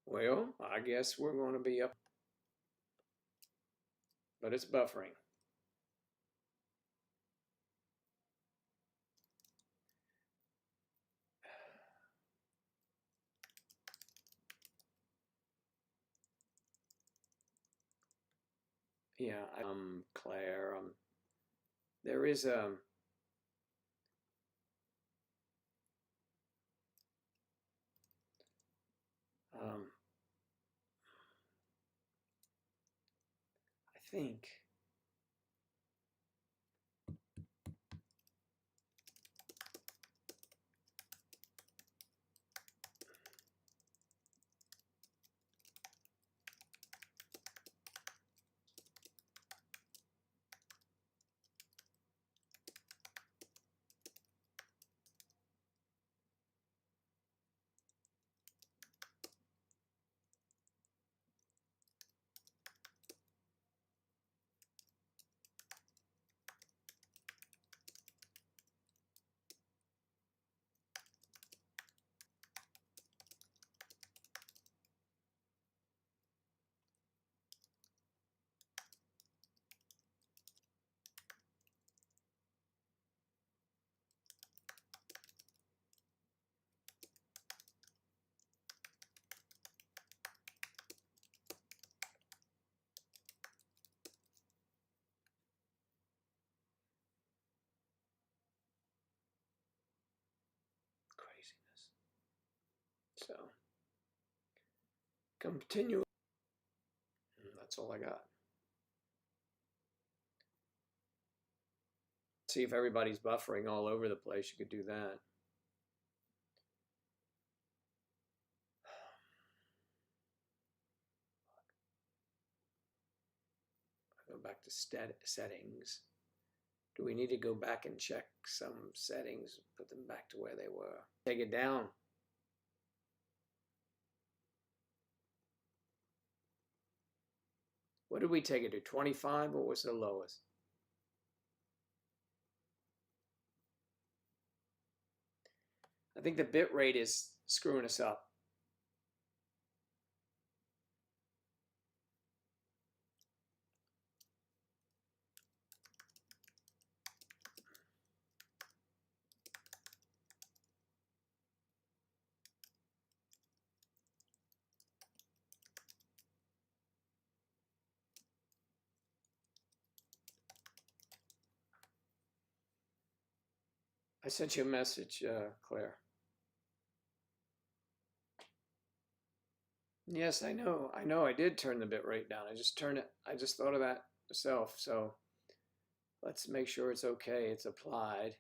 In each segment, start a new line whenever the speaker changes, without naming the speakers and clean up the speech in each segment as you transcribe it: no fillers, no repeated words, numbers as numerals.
Well, I guess we're going to be up, but it's buffering. Yeah, Claire, there is um, I think. Craziness. So, continue. That's all I got. See if everybody's buffering all over the place. You could do that. Go back to settings. Do we need to go back and check some settings, put them back to where they were? Take it down. What did we take it to? 25? What was the lowest? I think the bit rate is screwing us up. I sent you a message, Claire. Yes, I know. I know I did turn the bit rate down. I just turned it. I just thought of that myself. So let's make sure it's okay. It's applied.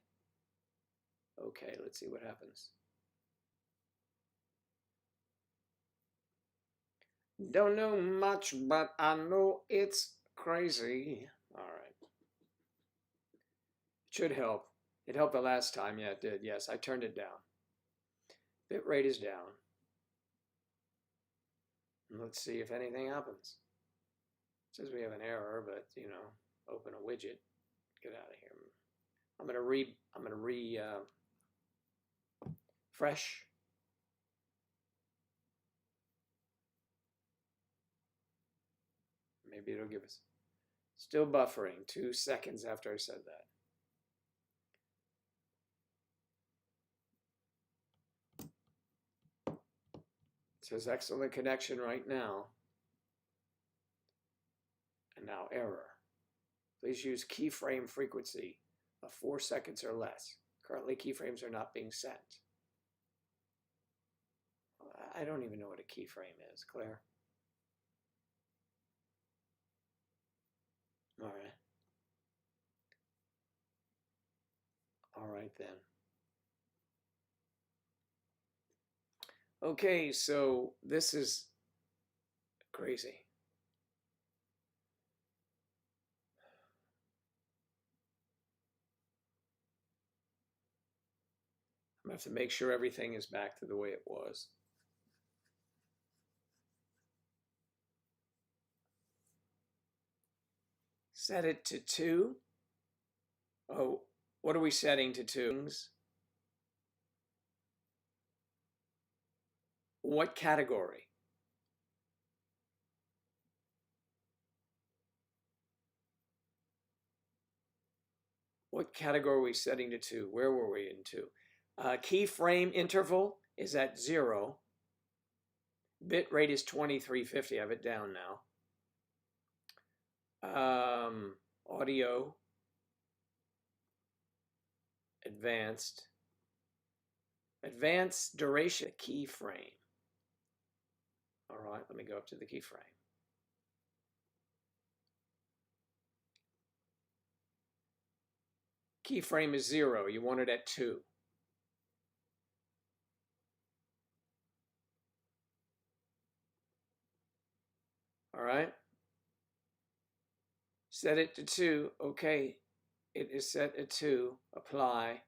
Okay, let's see what happens. Don't know much, but I know it's crazy. All right. It should help. It helped the last time. Yeah, it did. Yes, I turned it down. Bit rate is down. Let's see if anything happens. It says we have an error, but you know, open a widget. Get out of here. I'm gonna refresh. Maybe it'll give us. Still buffering. 2 seconds after I said that. It says excellent connection right now. And now error. Please use keyframe frequency of 4 seconds or less. Currently, keyframes are not being sent. I don't even know what a keyframe is, Claire. All right. All right then. Okay, so this is crazy. I'm gonna have to make sure everything is back to the way it was. Set it to 2. Oh, what are we setting to 2? What category? What category are we setting to 2? Where were we in 2? Keyframe interval is at 0. Bit rate is 2350. I have it down now. Audio, advanced duration, keyframe. All right, let me go up to the keyframe. Keyframe is 0. You want it at 2. All right. Set it to 2. Okay. It is set at 2. Apply.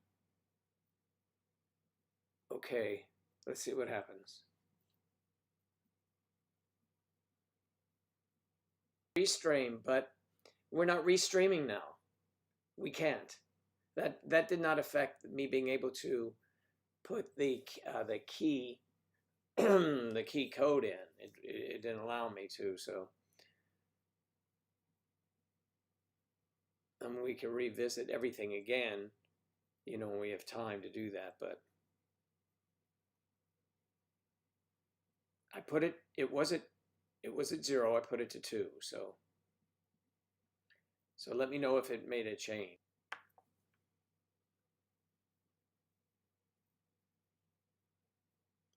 Okay. Let's see what happens. Restream, but we're not restreaming now. We can't. That did not affect me being able to put the key the key code in. It didn't allow me to, so we can revisit everything again, you know, when we have time to do that. But I put it. It was at 0. I put it to 2. So let me know if it made a change.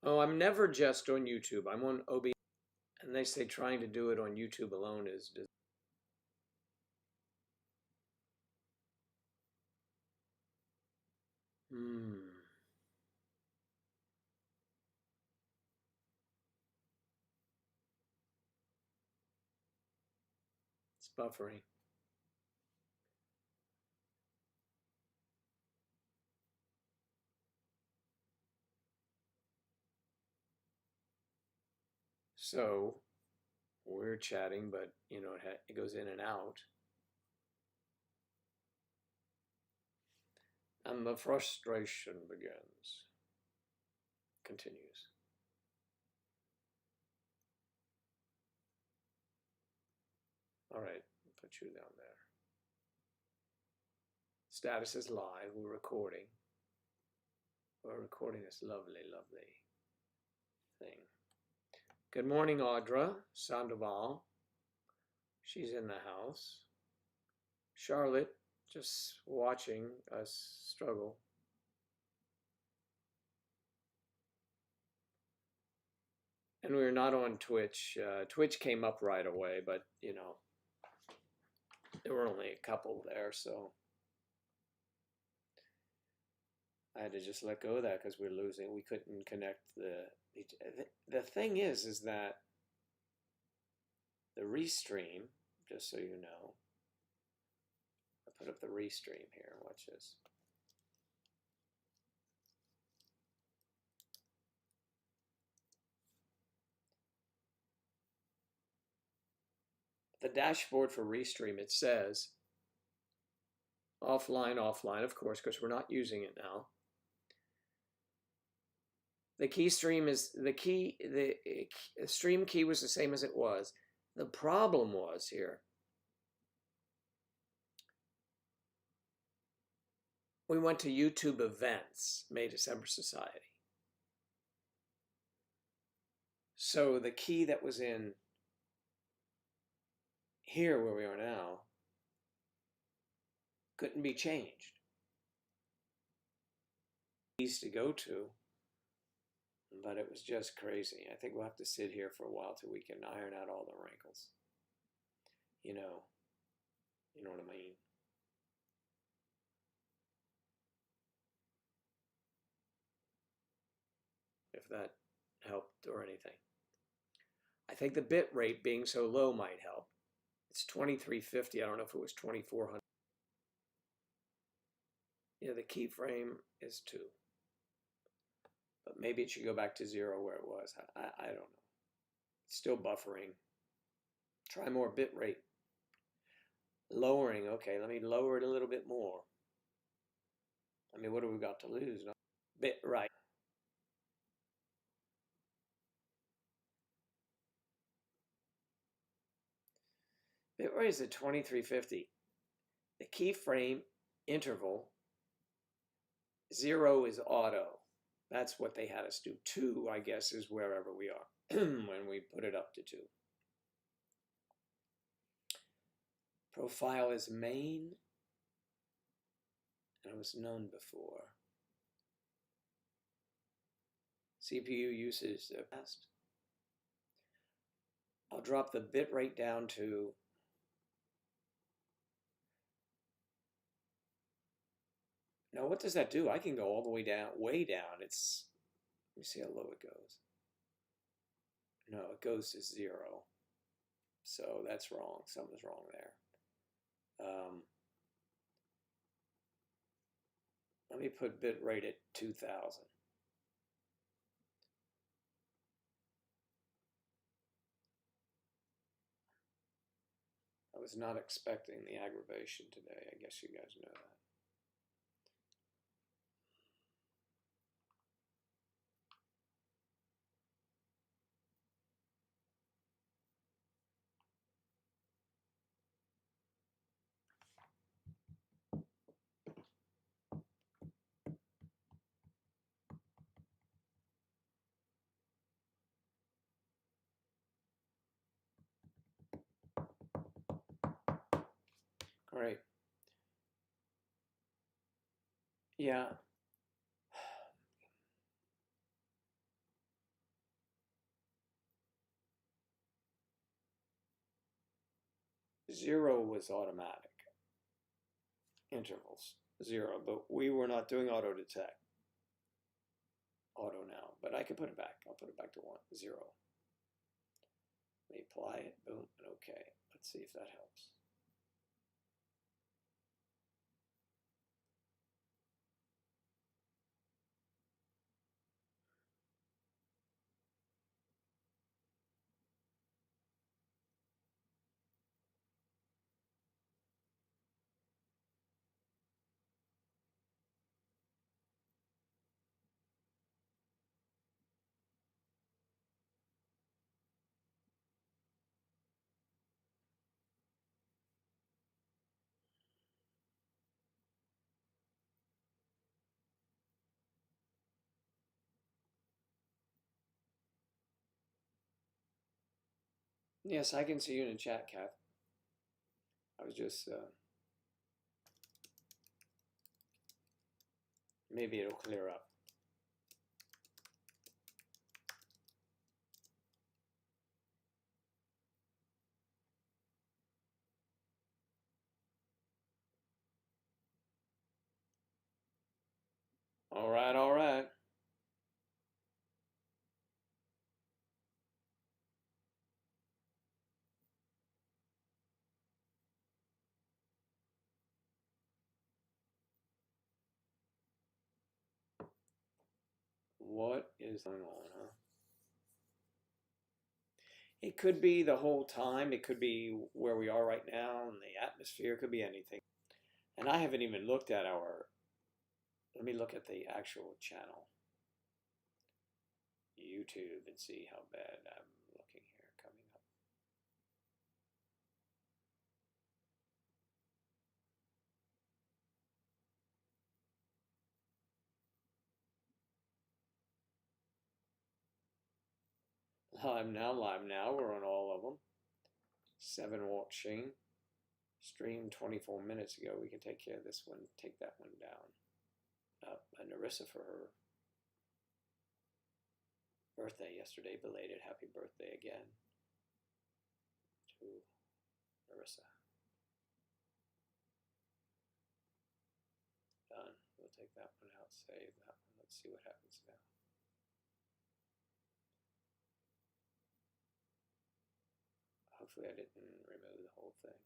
Oh, I'm never just on YouTube. I'm on OBS. And they say trying to do it on YouTube alone is... It's buffering. So we're chatting, but you know, it goes in and out. And the frustration begins. Continues. All right, put you down there. Status is live. We're recording. We're recording this lovely, lovely thing. Good morning, Audra Sandoval. She's in the house. Charlotte, just watching us struggle. And we're not on Twitch. Twitch came up right away, but you know, there were only a couple there, so I had to just let go of that because we're losing. We couldn't connect the thing is that the restream, just so you know, I put up the restream here. Watch this. The dashboard for Restream, it says offline, of course, because we're not using it now. The key stream is the stream key was the same as it was. The problem was here, we went to YouTube events, May December Society. So the key that was in here where we are now couldn't be changed. Keys to go to, but it was just crazy. I think we'll have to sit here for a while till we can iron out all the wrinkles. You know what I mean? If that helped or anything. I think the bit rate being so low might help. It's 2350. I don't know if it was 2400. Yeah, the keyframe is 2. But maybe it should go back to 0 where it was. I don't know. It's still buffering. Try more bit rate. Lowering. Okay, let me lower it a little bit more. I mean, what have we got to lose? No? Bit right. Bit rate is at 2350. The keyframe interval. 0 is auto. That's what they had us do. 2, I guess, is wherever we are when we put it up to 2. Profile is main. That was known before. CPU usage the best. I'll drop the bit rate down to now. What does that do? I can go all the way down, way down. It's, let me see how low it goes. No, it goes to 0. So that's wrong. Something's wrong there. Let me put bit rate at 2000. I was not expecting the aggravation today. I guess you guys know that. Great. Yeah. Zero was automatic. Intervals, 0. But we were not doing auto detect. Auto now. But I can put it back. I'll put it back to 1, 0. Let me apply it. Boom. And OK. Let's see if that helps. Yes, I can see you in the chat, Kath. I was just, maybe it'll clear up. All right, all right. What is going on, huh? It could be the whole time. It could be where we are right now in the atmosphere. It could be anything. And I haven't even looked at our, let me look at the actual channel, YouTube, and see how bad I'm looking here coming up. Live now, live now. We're on all of them. 7 watching. Stream 24 minutes ago. We can take care of this one. Take that one down. Narissa for her birthday yesterday. Belated happy birthday again to Narissa. Done. We'll take that one out. Save that one. Let's see what happens now. Hopefully I didn't remove the whole thing.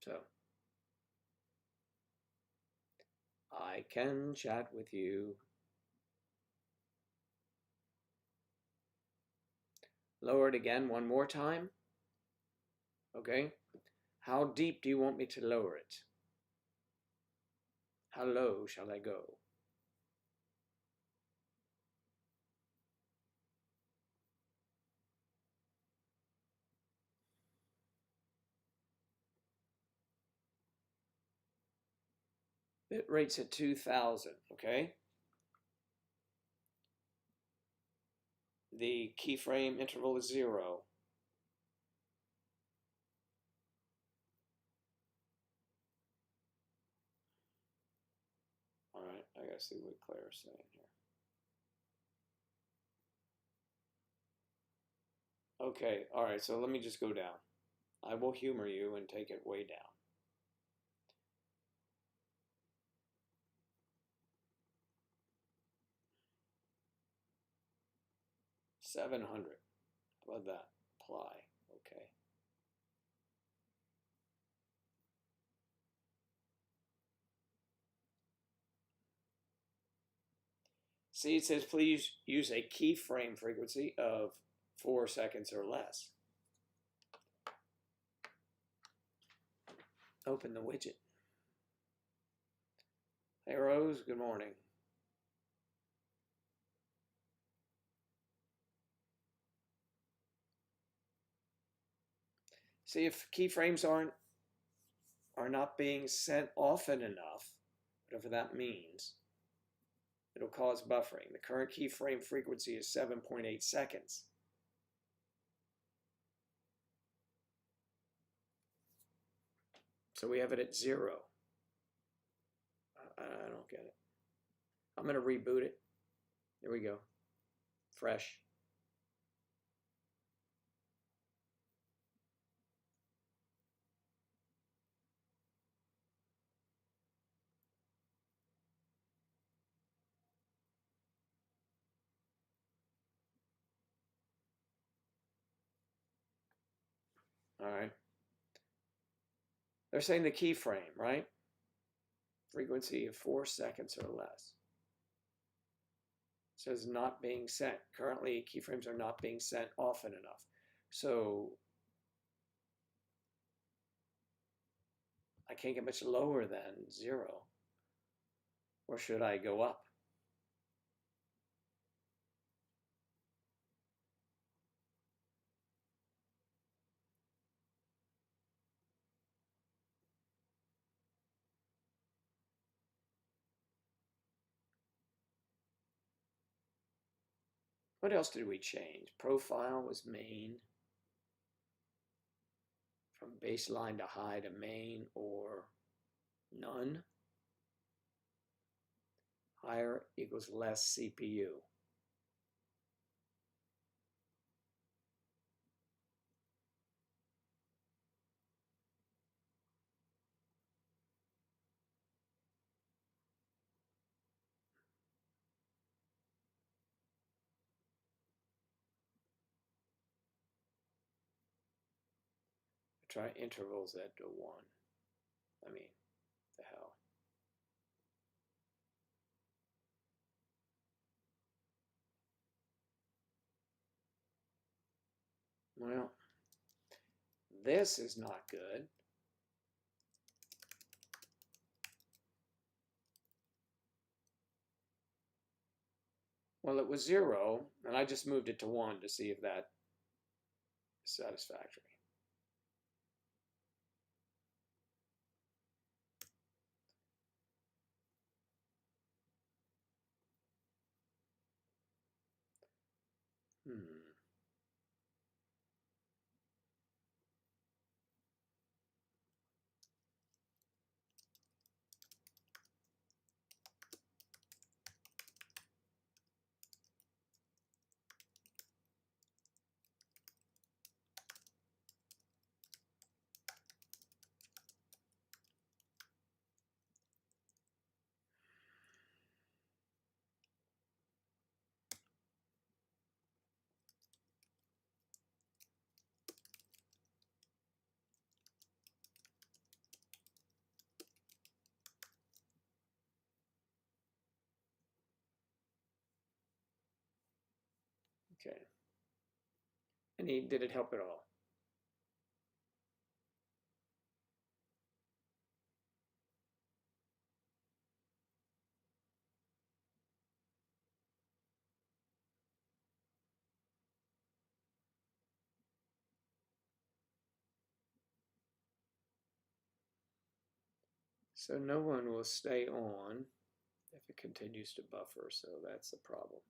So I can chat with you. Lower it again one more time. Okay. How deep do you want me to lower it? How low shall I go? Bit rate's at 2000, okay? The keyframe interval is 0. All right, I gotta see what Claire's saying here. Okay, all right, so let me just go down. I will humor you and take it way down. 700. How about that? Apply. Okay. See, it says please use a keyframe frequency of 4 seconds or less. Open the widget. Hey Rose, good morning. See, if keyframes are not being sent often enough, whatever that means, it'll cause buffering. The current keyframe frequency is 7.8 seconds. So we have it at 0. I don't get it. I'm going to reboot it. There we go. Fresh. All right. They're saying the keyframe, right? Frequency of 4 seconds or less. It says not being sent. Currently, keyframes are not being sent often enough. So I can't get much lower than 0. Or should I go up? What else did we change? Profile was main. From baseline to high to main or none. Higher equals less CPU. Try intervals at 1. I mean, the hell. Well, this is not good. Well, it was 0, and I just moved it to 1 to see if that is satisfactory. Hmm. Okay. And did it help at all? So no one will stay on if it continues to buffer, so that's the problem.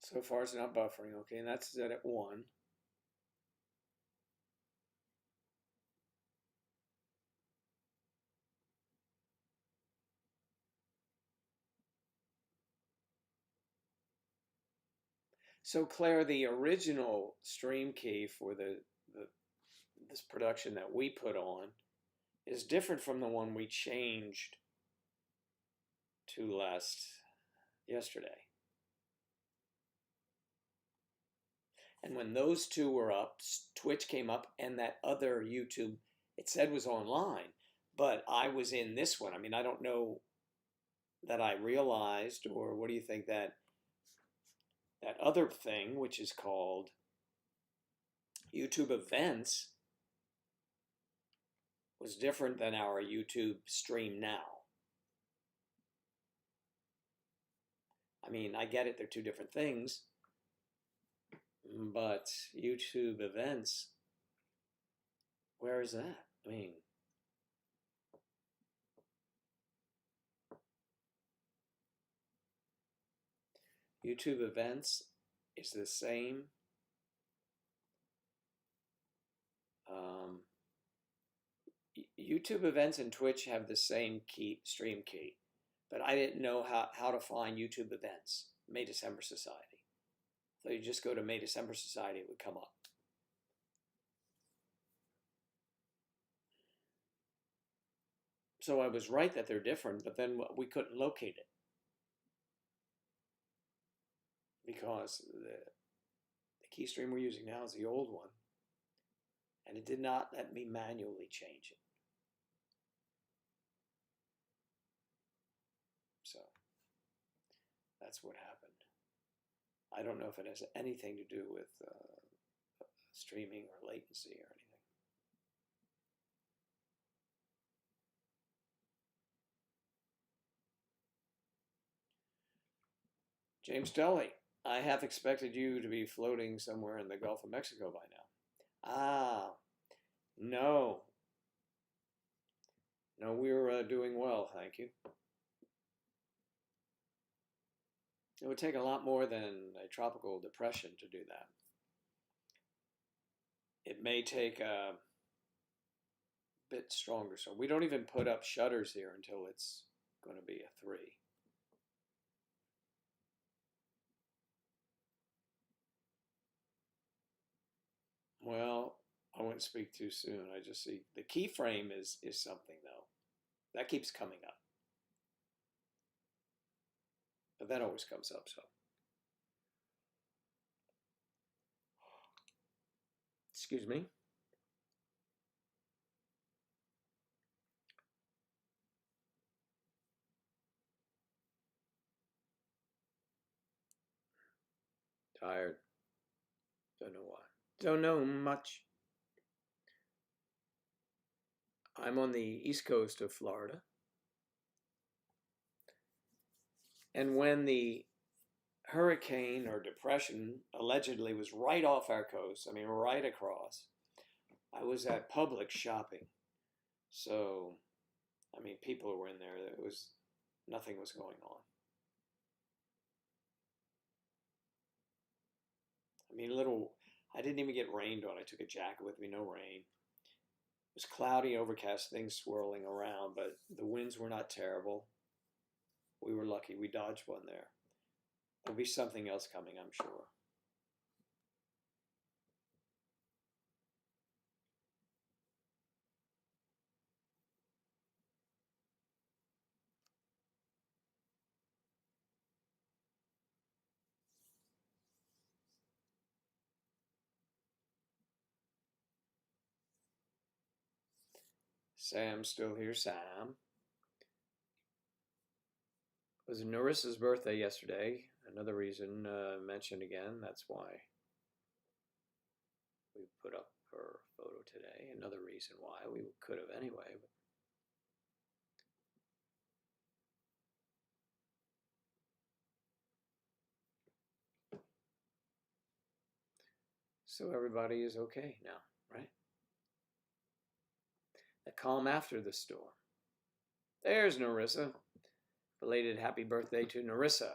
So far it's not buffering, okay, and that's set at 1. So Claire, the original stream key for this production that we put on is different from the one we changed to yesterday. And when those two were up, Twitch came up, and that other YouTube, it said was online, but I was in this one. I mean, I don't know that I realized, or what do you think, that other thing, which is called YouTube Events, was different than our YouTube stream now? I mean, I get it, they're two different things, but YouTube Events, where is that? I mean, YouTube Events is the same. YouTube Events and Twitch have the same stream key, but I didn't know how to find YouTube Events, May December Society. So you just go to May December Society, it would come up. So I was right that they're different, but then we couldn't locate it because the key stream we're using now is the old one, and it did not let me manually change it. So that's what happened. I don't know if it has anything to do with streaming or latency or anything. James Deli, I have expected you to be floating somewhere in the Gulf of Mexico by now. Ah, no. No, we're doing well, thank you. It would take a lot more than a tropical depression to do that. It may take a bit stronger. So we don't even put up shutters here until it's going to be a 3. Well, I wouldn't speak too soon. I just see the keyframe is something, though. That keeps coming up. But that always comes up, so. Excuse me. Tired. Don't know why. Don't know much. I'm on the east coast of Florida. And when the hurricane or depression allegedly was right off our coast, I mean, right across, I was at Publix shopping. So, I mean, people were in there. Nothing was going on. I mean, I didn't even get rained on. I took a jacket with me, no rain. It was cloudy, overcast, things swirling around, but the winds were not terrible. We were lucky. We dodged one there. There'll be something else coming, I'm sure. Sam's still here. Sam. It was Narissa's birthday yesterday. Another reason mentioned again. That's why we put up her photo today. Another reason why we could have anyway. But so everybody is okay now, right? The calm after the storm. There's Narissa. Belated happy birthday to Narissa.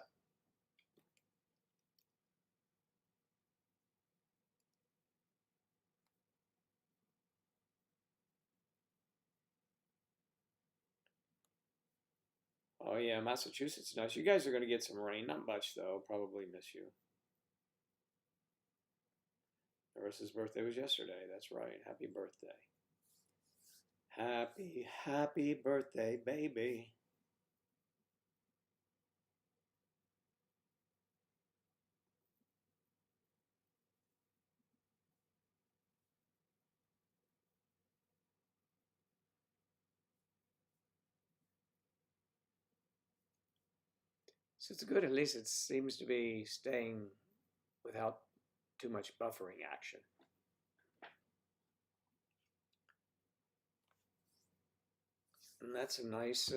Oh yeah, Massachusetts nice. You guys are going to get some rain. Not much though. Probably miss you. Narissa's birthday was yesterday. That's right. Happy birthday. Happy birthday, baby. So it's good. At least it seems to be staying without too much buffering action. And that's a nice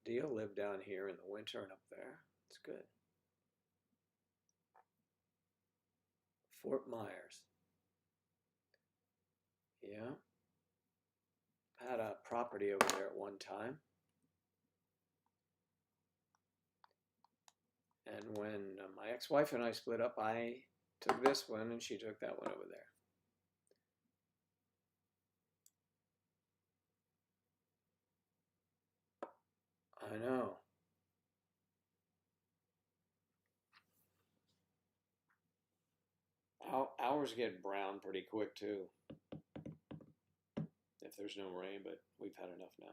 deal. Live down here in the winter and up there. It's good. Fort Myers. Yeah. Had a property over there at one time. And when my ex-wife and I split up, I took this one and she took that one over there. I know. Ours get brown pretty quick too. If there's no rain, but we've had enough now.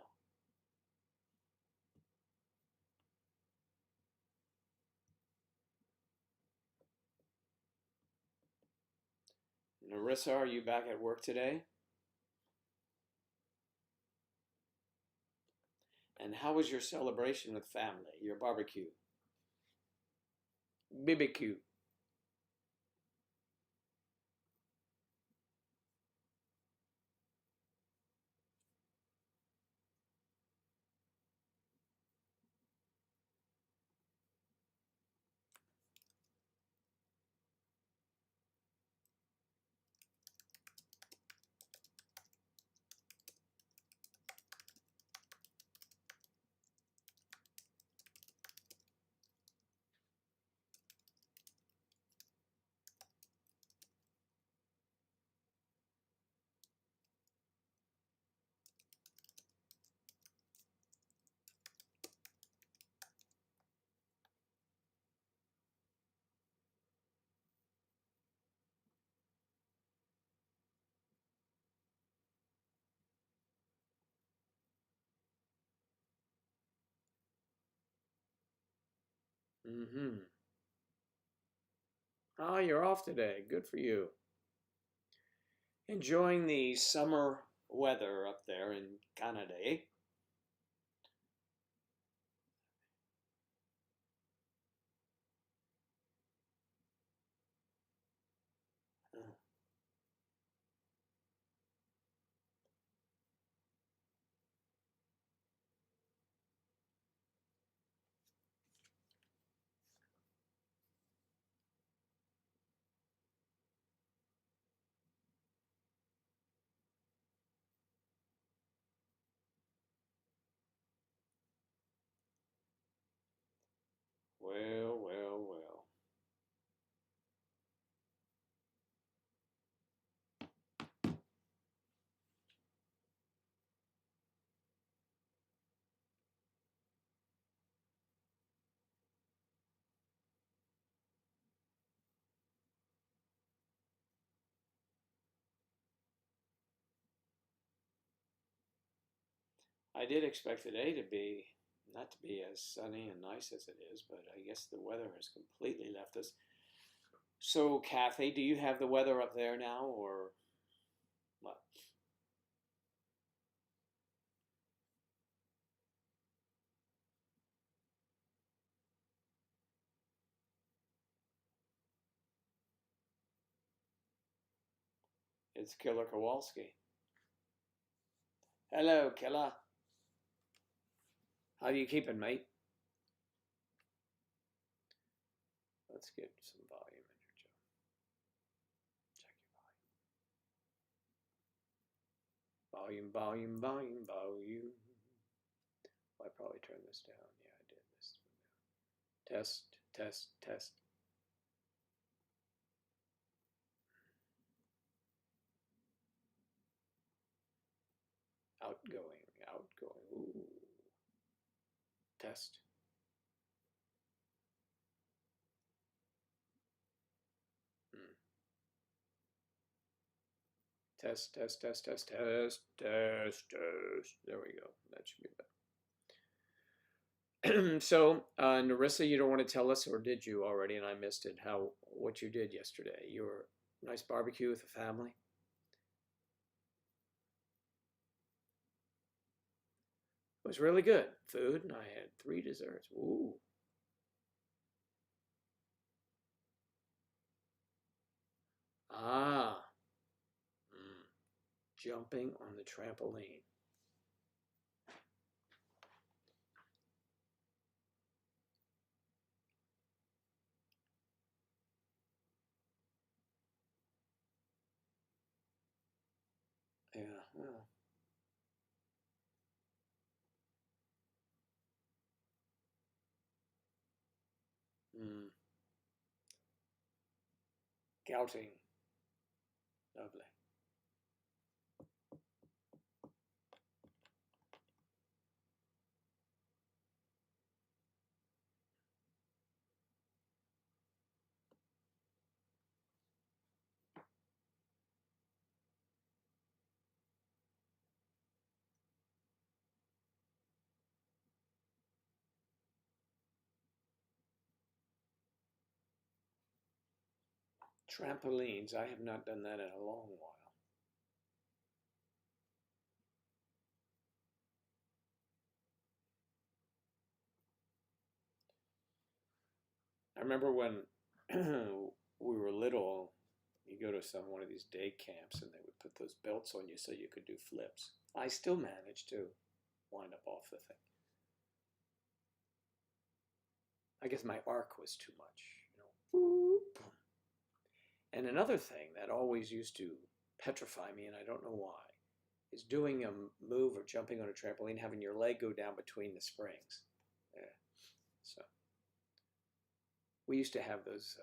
Narissa, are you back at work today? And how was your celebration with family, your barbecue? BBQ. Mm-hmm. Oh, you're off today. Good for you. Enjoying the summer weather up there in Canada, eh? Well, well, well. I did expect today to be not to be as sunny and nice as it is, but I guess the weather has completely left us. So, Kathy, do you have the weather up there now, or what? It's Killer Kowalski. Hello, Killer. How you keeping, mate? Let's get some volume in here, Joe. Check your volume. Volume, volume, volume, volume. Well, I probably turned this down. Yeah, I did this one down. Test, test, test. Outgoing, outgoing. Ooh. Test. Test, test, test, test, test, test, test. There we go. That should be better. So, Narissa, you don't want to tell us, or did you already? And I missed it. What you did yesterday? Your nice barbecue with the family. It was really good food, and I had 3 desserts. Ooh. Ah. Jumping on the trampoline. Yeah, well. Gouting. Lovely. Trampolines. I have not done that in a long while. I remember when we were little, you go to one of these day camps and they would put those belts on you so you could do flips. I still managed to wind up off the thing. I guess my arc was too much, you know. And another thing that always used to petrify me, and I don't know why, is doing a move or jumping on a trampoline, having your leg go down between the springs. Yeah. So we used to have those.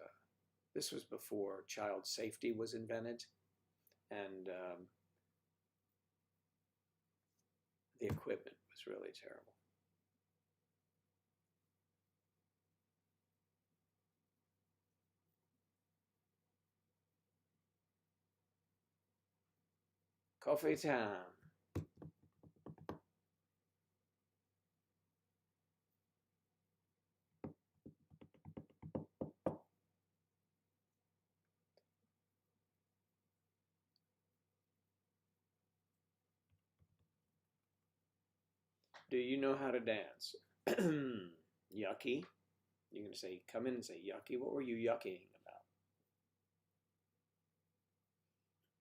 This was before child safety was invented, and the equipment was really terrible. Coffee time. Do you know how to dance? Yucky. You're going to say, come in and say, yucky. What were you yuckying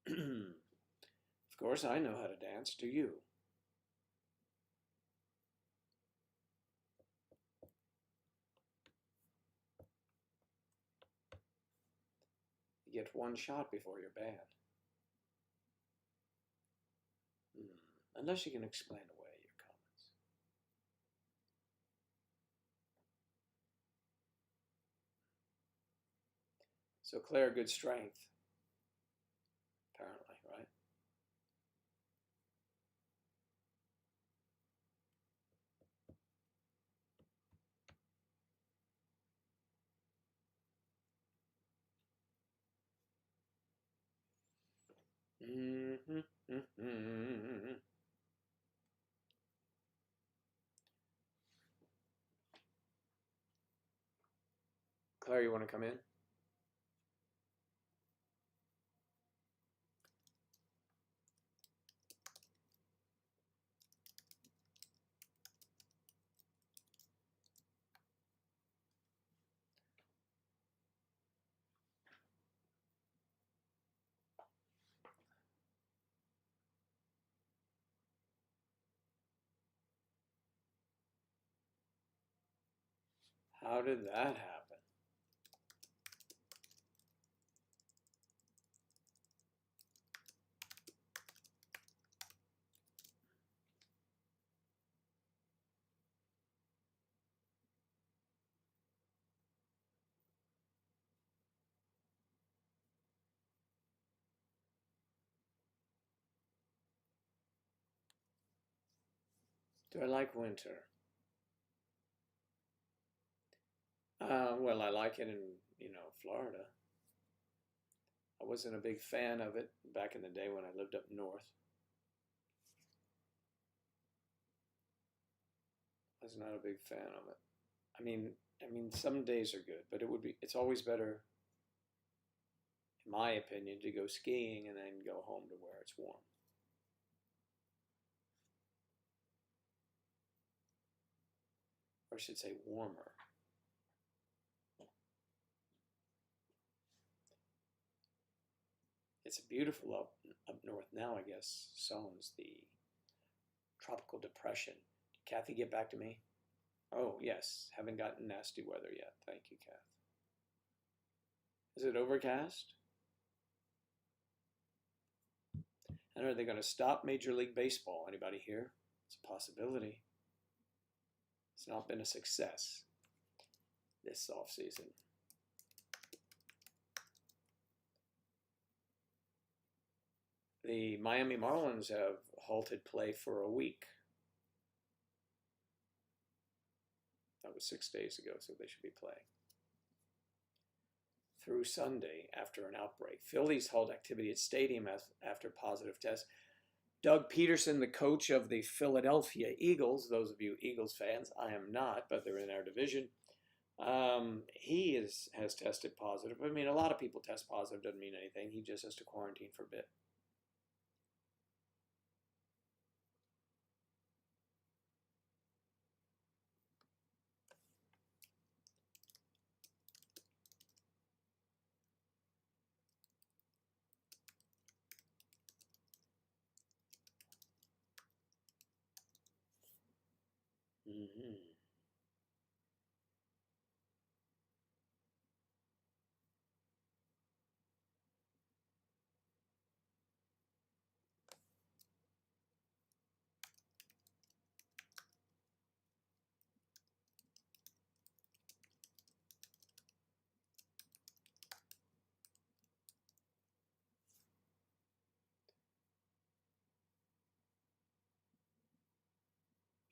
about? Of course, I know how to dance. Do you? You get one shot before you're banned. Unless you can explain away your comments. So Claire, good strength, apparently, right? Claire, you want to come in? How did that happen? Do I like winter? Well, I like it in, Florida. I wasn't a big fan of it back in the day when I lived up north. I was not a big fan of it. I mean, some days are good, but it's always better, in my opinion, to go skiing and then go home to where it's warm. Or I should say warmer. It's beautiful up north now, I guess. Sounds the tropical depression. Did Kathy get back to me? Oh, yes. Haven't gotten nasty weather yet. Thank you, Kath. Is it overcast? And are they going to stop Major League Baseball? Anybody here? It's a possibility. It's not been a success this offseason. The Miami Marlins have halted play for a week. That was 6 days ago, so they should be playing through Sunday after an outbreak. Phillies halt activity at stadium after positive test. Doug Peterson, the coach of the Philadelphia Eagles, those of you Eagles fans, I am not, but they're in our division. He has tested positive. I mean, a lot of people test positive, doesn't mean anything. He just has to quarantine for a bit. Mm-hmm.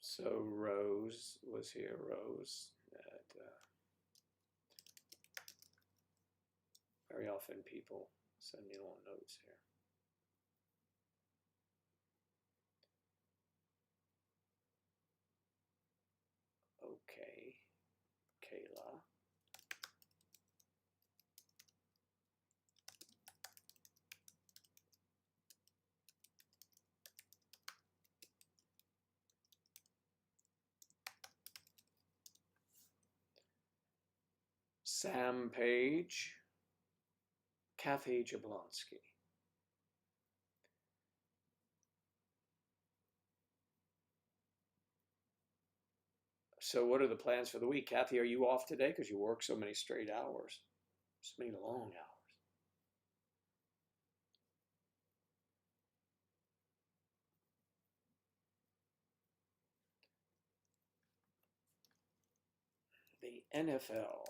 So Rose was here. Rose. Very often people send me little notes here. Okay, Kayla. Sam Page. Kathy Jablonski. So what are the plans for the week? Kathy, are you off today because you work so many straight hours? So many long hours. The NFL.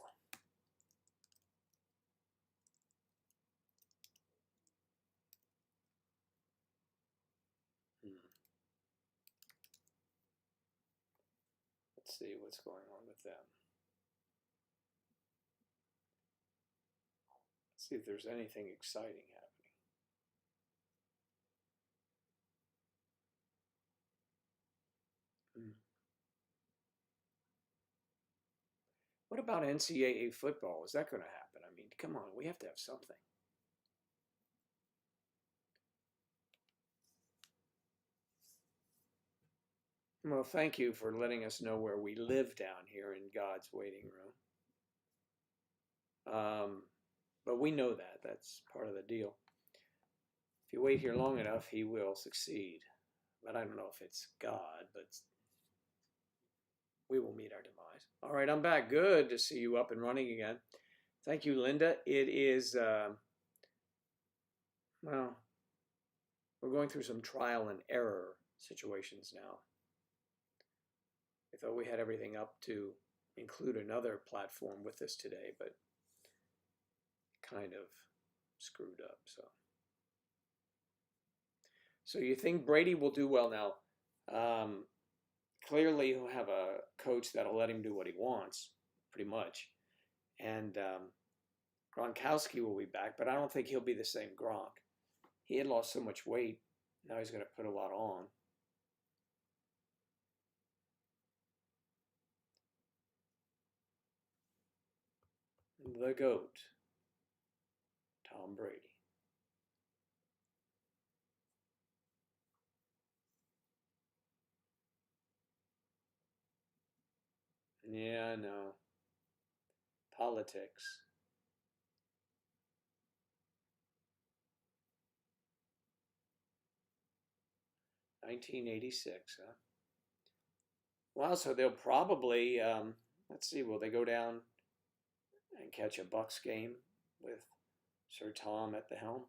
Let's see what's going on with them. Let's see if there's anything exciting happening. What about NCAA football? Is that going to happen? I mean, come on, we have to have something. Well, thank you for letting us know where we live down here in God's waiting room. But we know that. That's part of the deal. If you wait here long enough, he will succeed. But I don't know if it's God, but we will meet our demise. Nice. All right, I'm back. Good to see you up and running again. Thank you, Linda. It is, well, we're going through some trial and error situations now. I thought we had everything up to include another platform with this today, but kind of screwed up. So you think Brady will do well now? Clearly, he'll have a coach that'll let him do what he wants, pretty much. And Gronkowski will be back, but I don't think he'll be the same Gronk. He had lost so much weight. Now he's going to put a lot on. The GOAT, Tom Brady. Yeah, I know. Politics. $1986, huh? Well, so they'll probably, let's see, will they go down and catch a Bucks game with Sir Tom at the helm?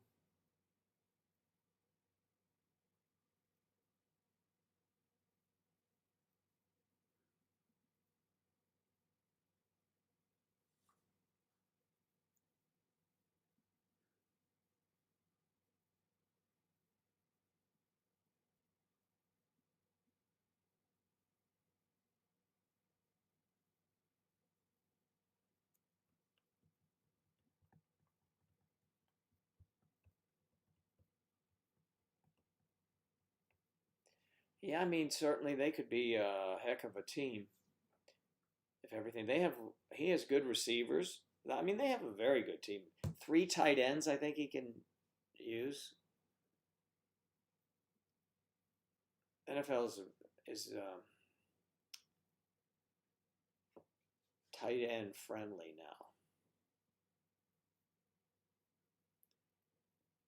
Yeah, I mean, certainly they could be a heck of a team if everything. He has good receivers. I mean, they have a very good team. 3 tight ends, I think he can use. NFL is tight end friendly now.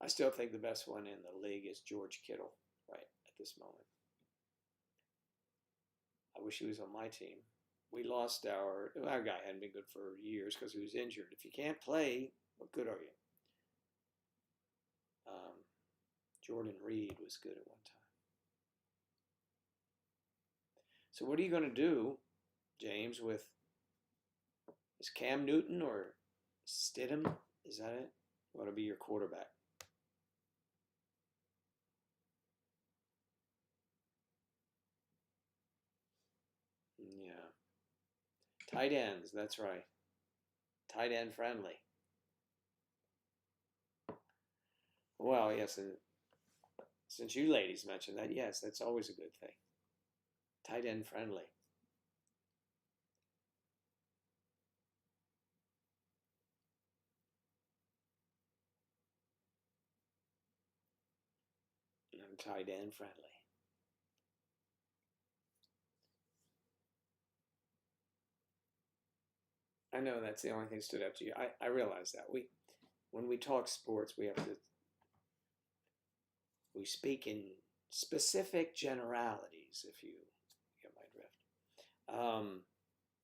I still think the best one in the league is George Kittle, right at this moment. I wish he was on my team. We lost our guy hadn't been good for years because he was injured. If you can't play, what good are you? Jordan Reed was good at one time. So what are you going to do, James, with is Cam Newton or Stidham? Is that it? Want to be your quarterback? Yeah. Tight ends, that's right. Tight end friendly. Well, yes, and since you ladies mentioned that, yes, that's always a good thing. Tight end friendly. And tight end friendly. I know that's the only thing that stood out to you. I realize that. When we talk sports, we speak in specific generalities, if you get my drift.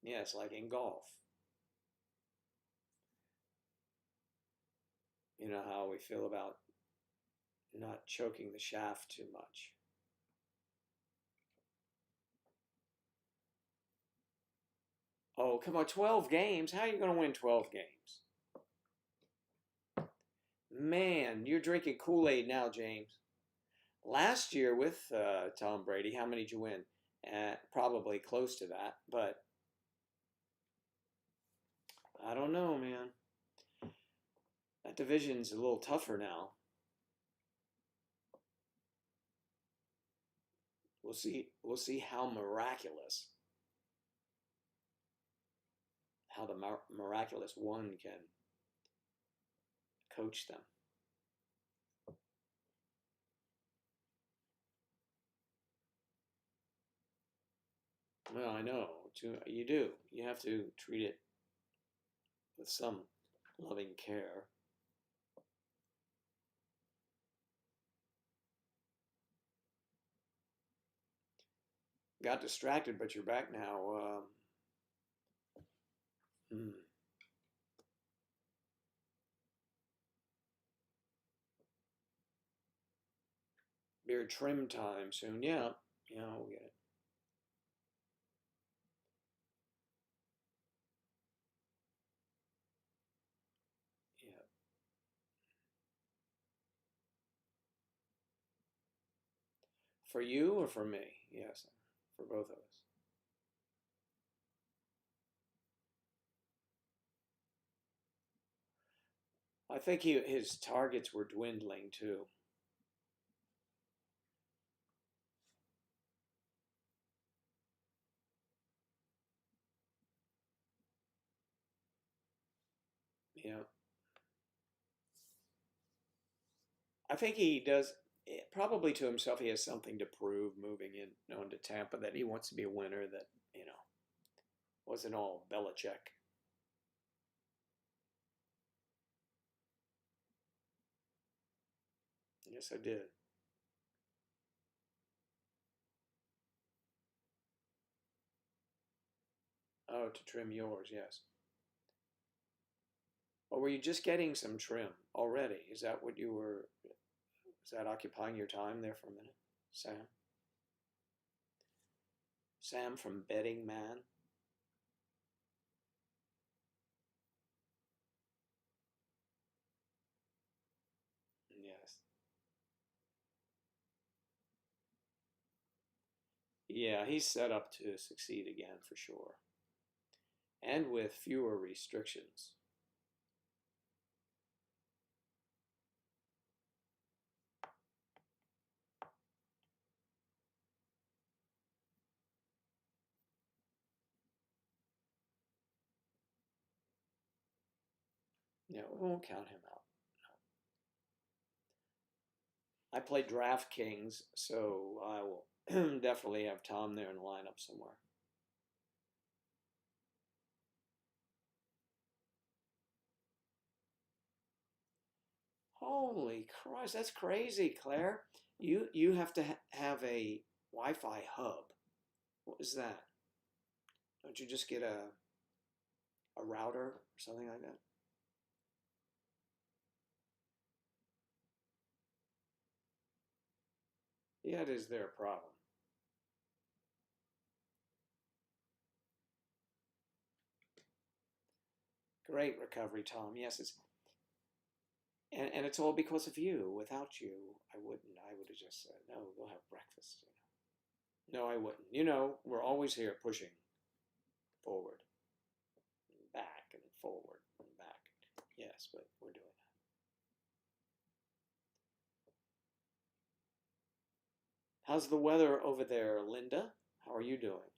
Yes, like in golf. You know how we feel about not choking the shaft too much. Oh, come on, 12 games? How are you going to win 12 games? Man, you're drinking Kool-Aid now, James. Last year with Tom Brady, how many did you win? Probably close to that, but I don't know, man. That division's a little tougher now. We'll see. We'll see how the miraculous one can coach them. Well, I know. You do. You have to treat it with some loving care. Got distracted, but you're back now. Mm. Beard trim time soon. Yeah. Yeah, we'll get it. Yeah. For you or for me? Yes. For both of us. I think his targets were dwindling too. Yeah. I think he does probably to himself. He has something to prove moving in on to Tampa that he wants to be a winner. That wasn't all Belichick. Yes, I did. Oh, to trim yours, yes. Or were you just getting some trim already? Is that what you were? Is that occupying your time there for a minute, Sam? Sam from Betting Man. Yes. Yeah, he's set up to succeed again for sure, and with fewer restrictions. Yeah, we won't count him out. I play DraftKings, so I will definitely have Tom there in the lineup somewhere. Holy Christ, that's crazy, Claire. You have to have a Wi-Fi hub. What is that? Don't you just get a router or something like that? Yeah, it is their problem. Great recovery, Tom. Yes, and it's all because of you. Without you, I wouldn't. I would have just said, no, we'll have breakfast. No, I wouldn't. We're always here pushing forward and back and forward and back. Yes, but we're doing that. How's the weather over there, Linda? How are you doing?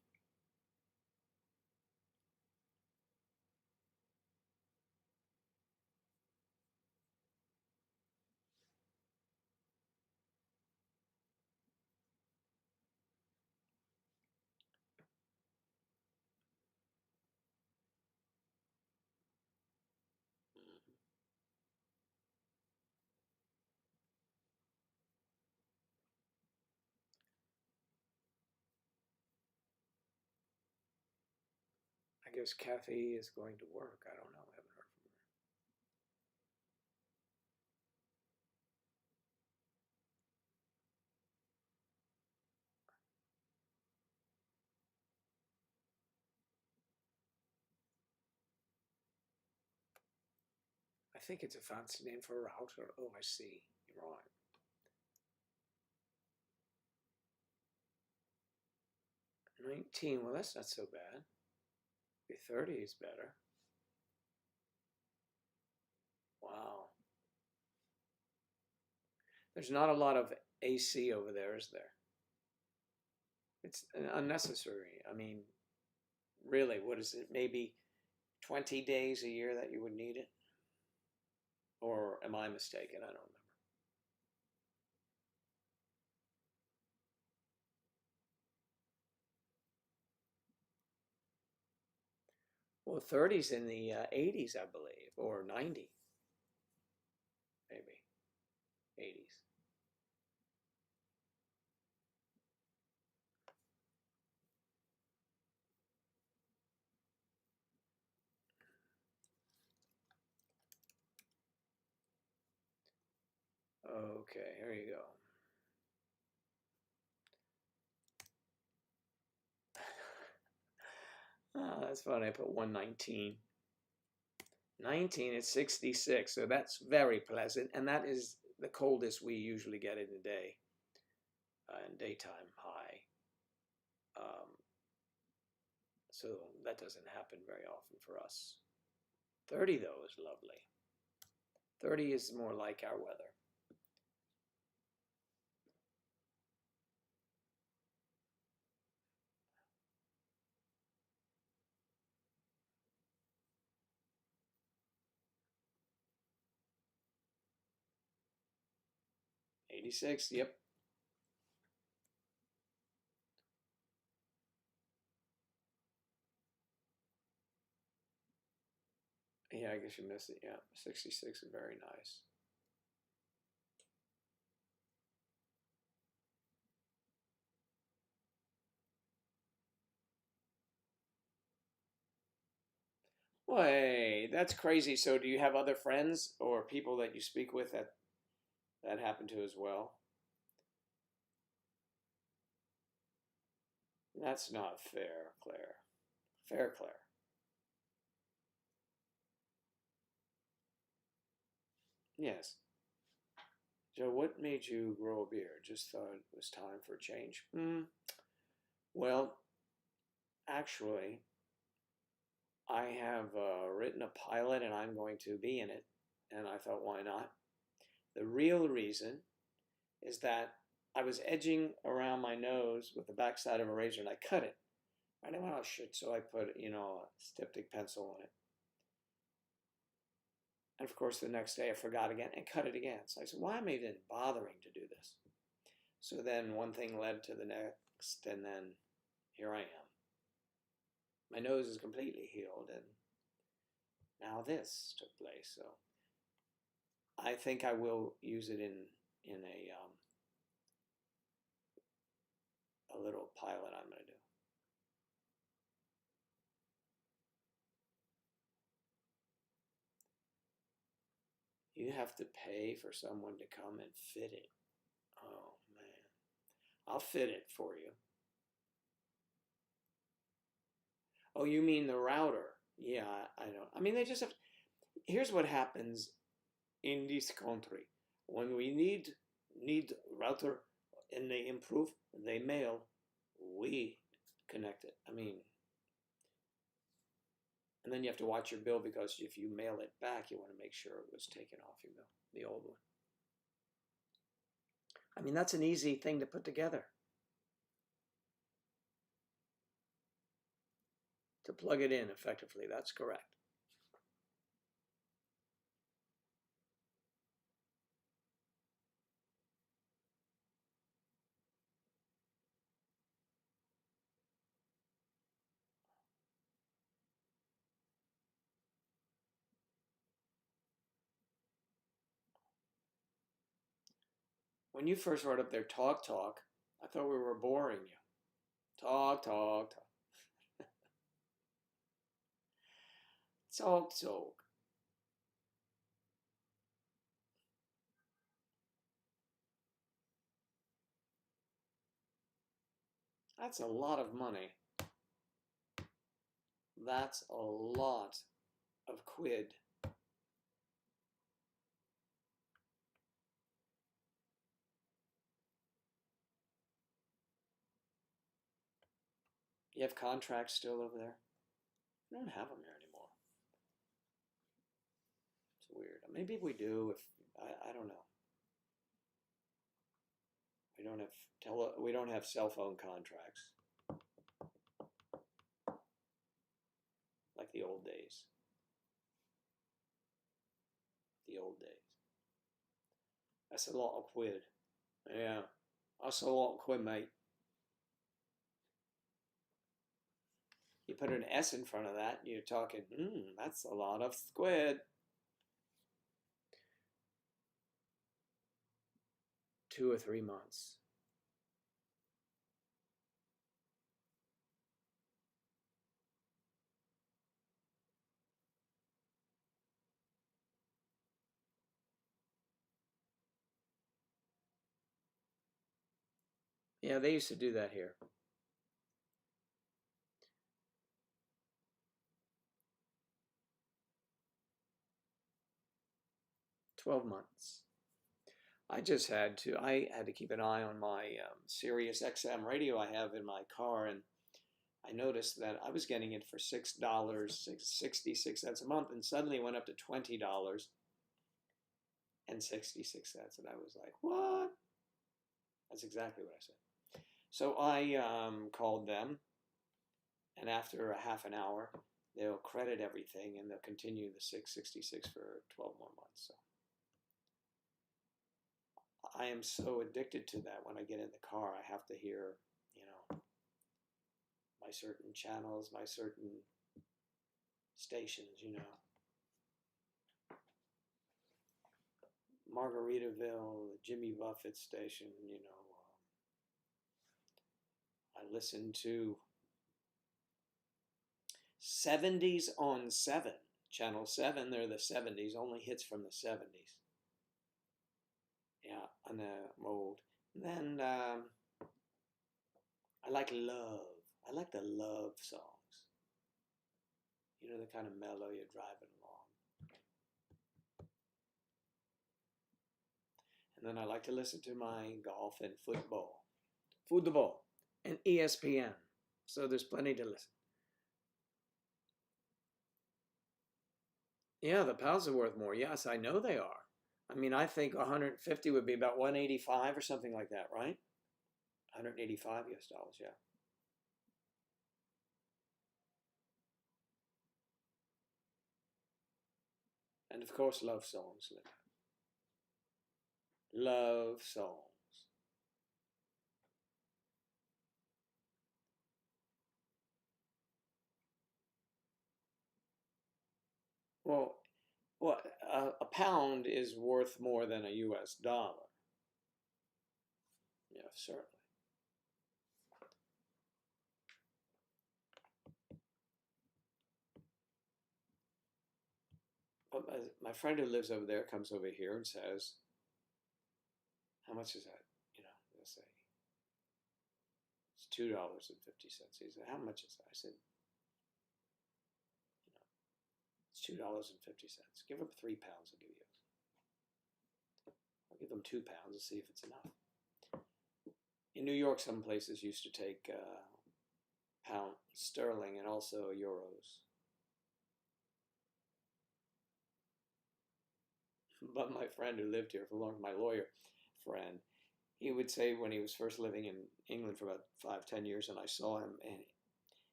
I guess Kathy is going to work. I don't know. I haven't heard from her. 'Her. I think it's a fancy name for a router. Oh, I see. You're right. 19. Well, that's not so bad. Maybe 30 is better. Wow. There's not a lot of AC over there, is there? It's unnecessary. I mean, really, what is it? Maybe 20 days a year that you would need it? Or am I mistaken? I don't remember. Well, 30's in the 80s, I believe, or 90, maybe. 80s. Okay, here you go. Oh, that's funny. I put 119. 19 is 66, so that's very pleasant, and that is the coldest we usually get in the day, in daytime high. So that doesn't happen very often for us. 30 though is lovely. 30 is more like our weather. '86, yep. Yeah, I guess you missed it. Yeah, 66 is very nice. Wait, that's crazy. So do you have other friends or people that you speak with that happen to as well? That's not fair, Claire. Fair, Claire. Yes. So what made you grow a beard? Just thought it was time for a change? Well, actually, I have written a pilot and I'm going to be in it. And I thought, why not? The real reason is that I was edging around my nose with the backside of a razor and I cut it. And I went, oh shit. So I put, a styptic pencil on it. And of course, the next day I forgot again and cut it again. So I said, why am I even bothering to do this? So then one thing led to the next, and then here I am. My nose is completely healed, and now this took place. So I think I will use it in a little pilot I'm going to do. You have to pay for someone to come and fit it. Oh man, I'll fit it for you. Oh, you mean the router? Yeah, I know. I mean, they just have. Here's what happens in this country when we need router and they improve, they mail, we connect it. I mean, and then you have to watch your bill because if you mail it back, you want to make sure it was taken off your bill, the old one. I mean, that's an easy thing to put together. To plug it in effectively, that's correct. When you first wrote up there, talk, talk, I thought we were boring you. Talk, talk, talk. Talk, talk. That's a lot of money. That's a lot of quid. You have contracts still over there? I don't have them here anymore. It's weird. Maybe we do. If I don't know. We don't have cell phone contracts like the old days. The old days. That's a lot of quid. Yeah, that's a lot of quid, mate. You put an S in front of that, you're talking, that's a lot of squid. 2 or 3 months. Yeah, they used to do that here. $12 months. I had to keep an eye on my Sirius XM radio I have in my car, and I noticed that I was getting it for $6.66 a month, and suddenly it went up to $20.66, and I was like, "What?" That's exactly what I said. So I called them, and after a half an hour, they'll credit everything, and they'll continue the $6.66 for 12 more months. So I am so addicted to that. When I get in the car, I have to hear, my certain channels, my certain stations. Margaritaville, Jimmy Buffett station. I listen to 70s on 7. Channel 7, they're the 70s, only hits from the 70s. Yeah, I'm old. And then I like love. I like the love songs. The kind of mellow you're driving along. And then I like to listen to my golf and football. Football and ESPN. So there's plenty to listen. Yeah, the pounds are worth more. Yes, I know they are. I mean, I think 150 would be about 185 or something like that, right? 185 US dollars, yeah. And of course, love songs, Linda. Love songs. Well, a pound is worth more than a US dollar. Yeah, certainly. But my friend who lives over there comes over here and says, "How much is that?" They'll say, "It's $2.50." He said, "How much is that?" I said, "It's $2.50. Give them 3 pounds. I'll give them 2 pounds and see if it's enough." In New York, some places used to take pound sterling and also euros. But my friend who lived here for long, my lawyer friend, he would say when he was first living in England for about 5, 10 years, and I saw him, and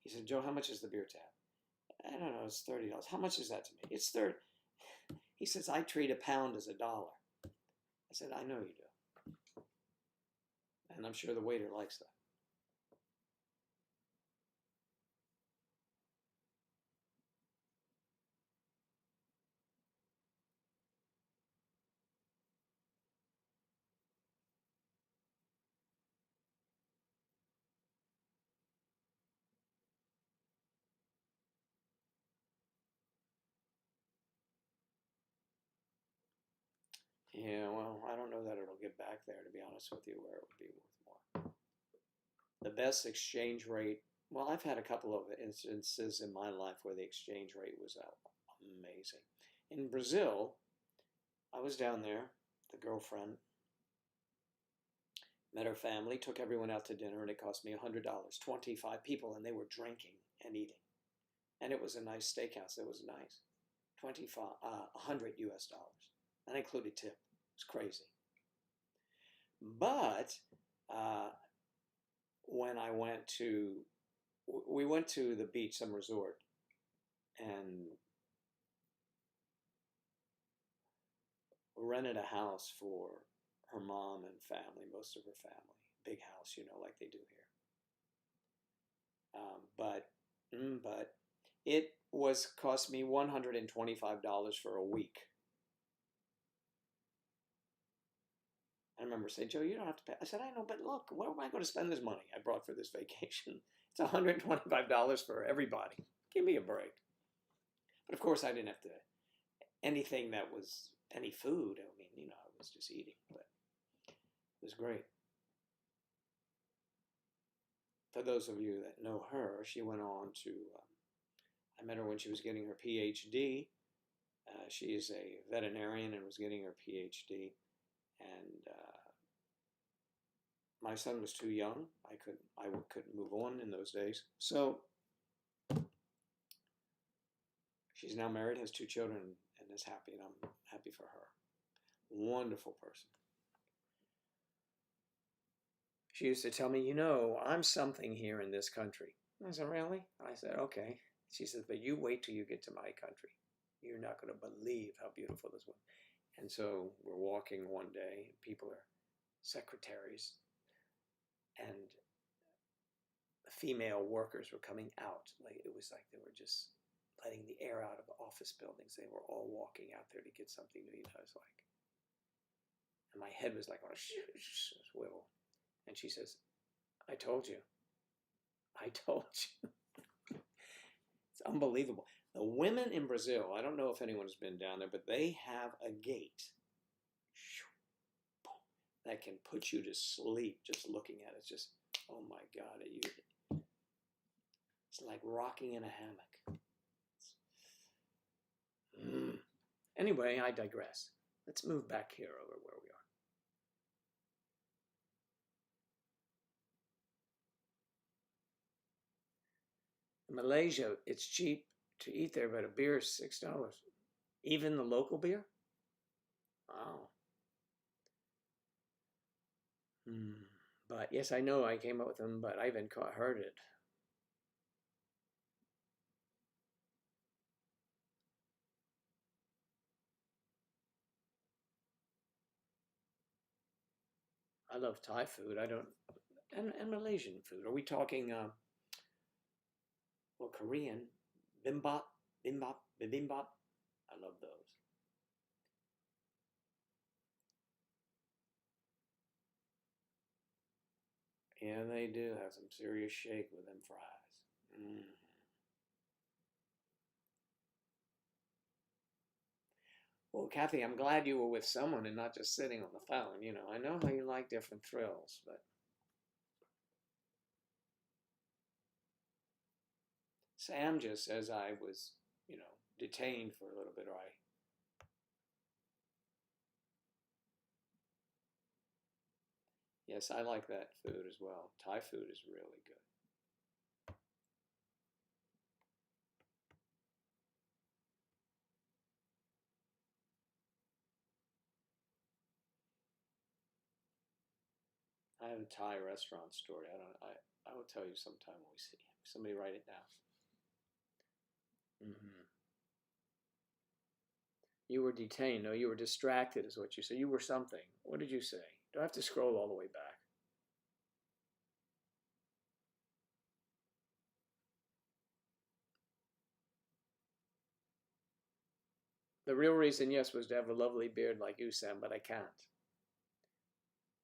he said, "Joe, how much is the beer tab?" "I don't know, it's $30. How much is that to me?" "It's 30." He says, "I treat a pound as a dollar." I said, "I know you do." And I'm sure the waiter likes that. Yeah, well, I don't know that it'll get back there, to be honest with you, where it would be worth more. The best exchange rate, well, I've had a couple of instances in my life where the exchange rate was amazing. In Brazil, I was down there, the girlfriend met her family, took everyone out to dinner, and it cost me $100, 25 people, and they were drinking and eating. And it was a nice steakhouse. It was nice. 100 US dollars. That included tip. It's crazy. But when we went to the beach, some resort, and rented a house for her mom and family, most of her family. Big house, like they do here. But it was cost me $125 for a week. I remember saying, "Joe, you don't have to pay." I said, "I know, but look, where am I going to spend this money I brought for this vacation? It's $125 for everybody. Give me a break." But of course, I didn't have to, anything that was any food. I mean, I was just eating, but it was great. for those of you that know her, she went on to, I met her when she was getting her PhD. She is a veterinarian and was getting her PhD. And my son was too young. I couldn't move on in those days. So she's now married, has 2 children, and is happy, and I'm happy for her. Wonderful person. She used to tell me, I'm something here in this country. I said, really? I said, okay. She said, but you wait till you get to my country. You're not going to believe how beautiful this was. And so we're walking one day, and people are secretaries, and the female workers were coming out. Like it was like they were just letting the air out of the office buildings. They were all walking out there to get something to eat. I was like, and my head was like on a swivel. And she says, I told you. I told you. It's unbelievable. The women in Brazil, I don't know if anyone's been down there, but they have a gait that can put you to sleep just looking at it. It's just, oh my God. It's like rocking in a hammock. Anyway, I digress. Let's move back here over where we are. In Malaysia, it's cheap to eat there, but a beer is $6. Even the local beer? Wow. But yes, I know I came up with them, but I haven't heard it. I love Thai food. I don't, and Malaysian food. Are we talking, well, Korean? Bimbap, bibimbap. I love those. Yeah, they do have some serious shake with them fries. Well, Kathy, I'm glad you were with someone and not just sitting on the phone. I know how you like different thrills, but Sam just says I was, detained for a little bit, or Yes, I like that food as well. Thai food is really good. I have a Thai restaurant story. I will tell you sometime when we see. Somebody write it down. You were detained. No, you were distracted, is what you said. You were something. What did you say? Do I have to scroll all the way back? The real reason, yes, was to have a lovely beard like you, Sam, but I can't.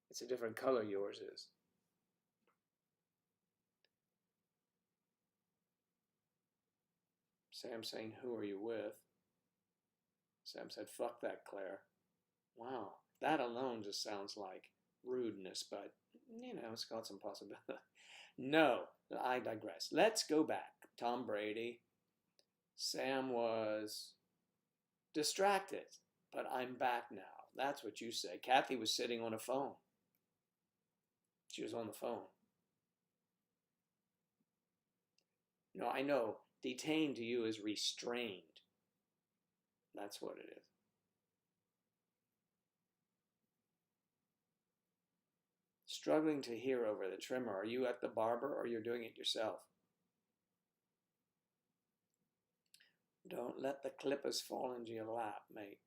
It's a different color, yours is. Sam saying, who are you with? Sam said, fuck that, Claire. Wow, that alone just sounds like rudeness, but, it's got some possibility. No, I digress. Let's go back. Tom Brady. Sam was distracted, but I'm back now. That's what you say. Kathy was sitting on a phone. She was on the phone. I know. Detained to you is restrained. That's what it is. Struggling to hear over the trimmer. Are you at the barber or you're doing it yourself? Don't let the clippers fall into your lap, mate.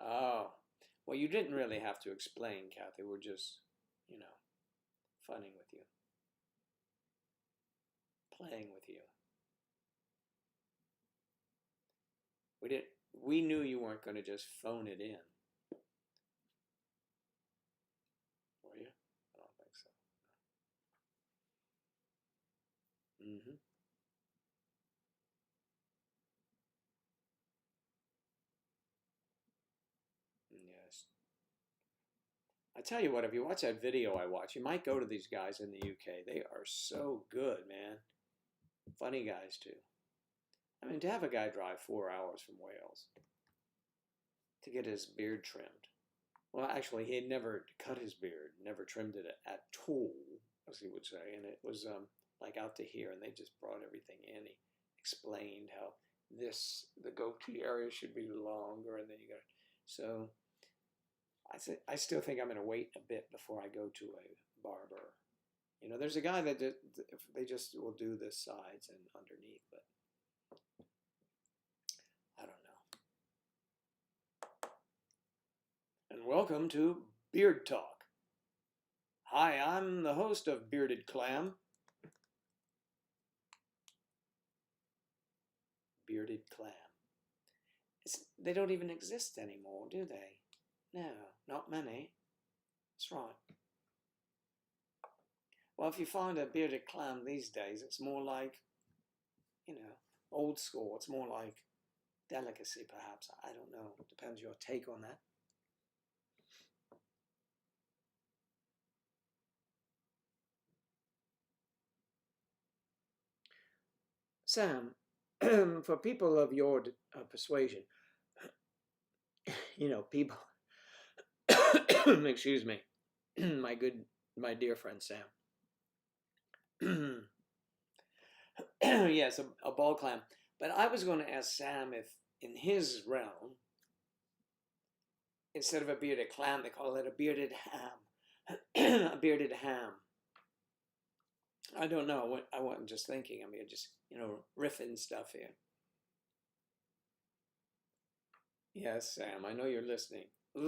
Oh, well, you didn't really have to explain, Kathy. We're just, funning with you. Playing with you. We knew you weren't going to just phone it in. Were you? I don't think so. I tell you what, if you watch that video I watch, you might go to these guys in the UK. They are so good, man. Funny guys too. I mean, to have a guy drive 4 hours from Wales to get his beard trimmed. Well, actually, he had never cut his beard, never trimmed it at all, as he would say, and it was like out to here, and they just brought everything in. He explained how the goatee area should be longer, and then you got so. I still think I'm going to wait a bit before I go to a barber. You know, there's a guy that they just will do the sides and underneath, but I don't know. And welcome to Beard Talk. Hi, I'm the host of Bearded Clam. Bearded Clam. They don't even exist anymore, do they? No, not many. That's right. Well, if you find a bearded clam these days, it's more like, you know, old school. It's more like delicacy, perhaps. I don't know. Depends your take on that. Sam, for people of your persuasion, you know, people, excuse me, my dear friend Sam. Yes, a ball clam. But I was going to ask Sam if in his realm, instead of a bearded clam, they call it a bearded ham. A bearded ham. I don't know. I wasn't just thinking. I mean, just, you know, riffing stuff here. Yes, Sam, I know you're listening. And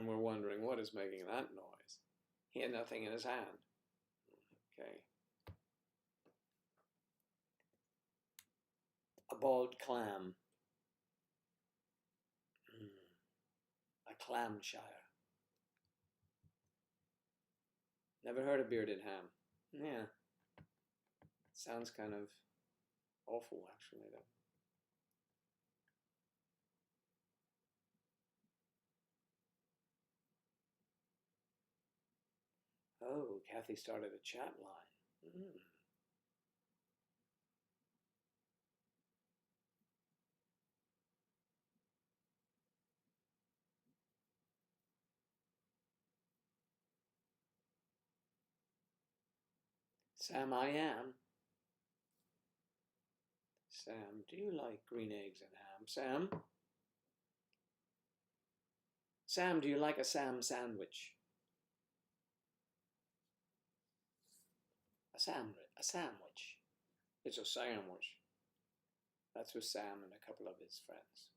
we're wondering what is making that noise. He had nothing in his hand. Okay. A bald clam. A clamshire. Never heard of bearded ham. Yeah. Sounds kind of awful, actually, though. Oh, Kathy started a chat line. Sam, I am. Sam, do you like green eggs and ham? Sam? Sam, do you like a Sam sandwich? A sandwich. It's a sandwich. That's with Sam and a couple of his friends.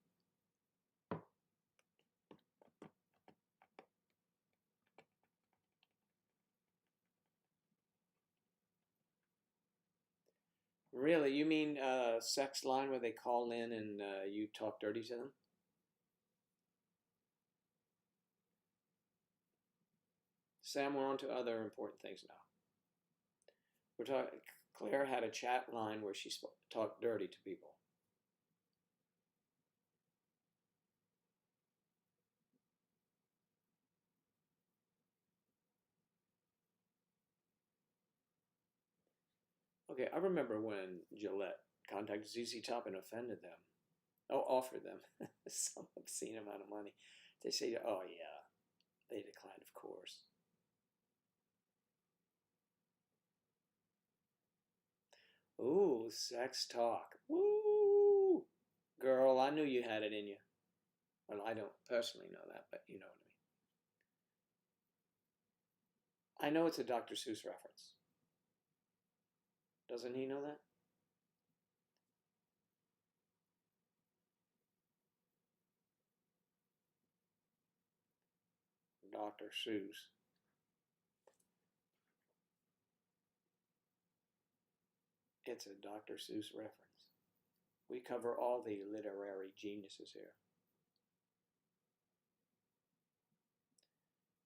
Really? You mean sex line where they call in and you talk dirty to them? Sam, we're on to other important things now. We're talking. Claire had a chat line where she talked dirty to people. Okay, I remember when Gillette contacted ZZ Top and offended them. Oh, offered them some obscene amount of money. They say, oh yeah, they declined, of course. Ooh, sex talk. Woo! Girl, I knew you had it in you. Well, I don't personally know that, but you know what I mean. I know it's a Dr. Seuss reference. Doesn't he know that? Dr. Seuss. It's a Dr. Seuss reference. We cover all the literary geniuses here.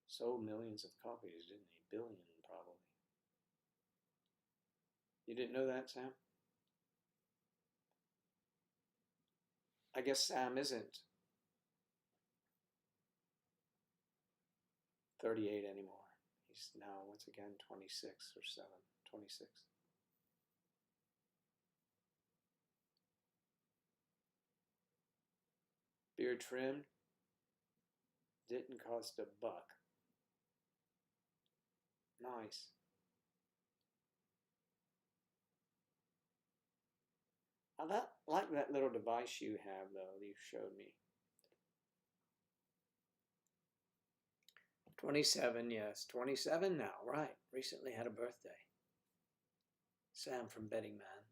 Sold millions of copies, didn't he? Billion, probably. You didn't know that, Sam? I guess Sam isn't. 38 anymore. He's now, once again, 26 or 7, 26. Beard trimmed. Didn't cost a buck. Nice. I like that little device you have, though, you showed me. 27, yes. 27 now, right. Recently had a birthday. Sam from Betting Man.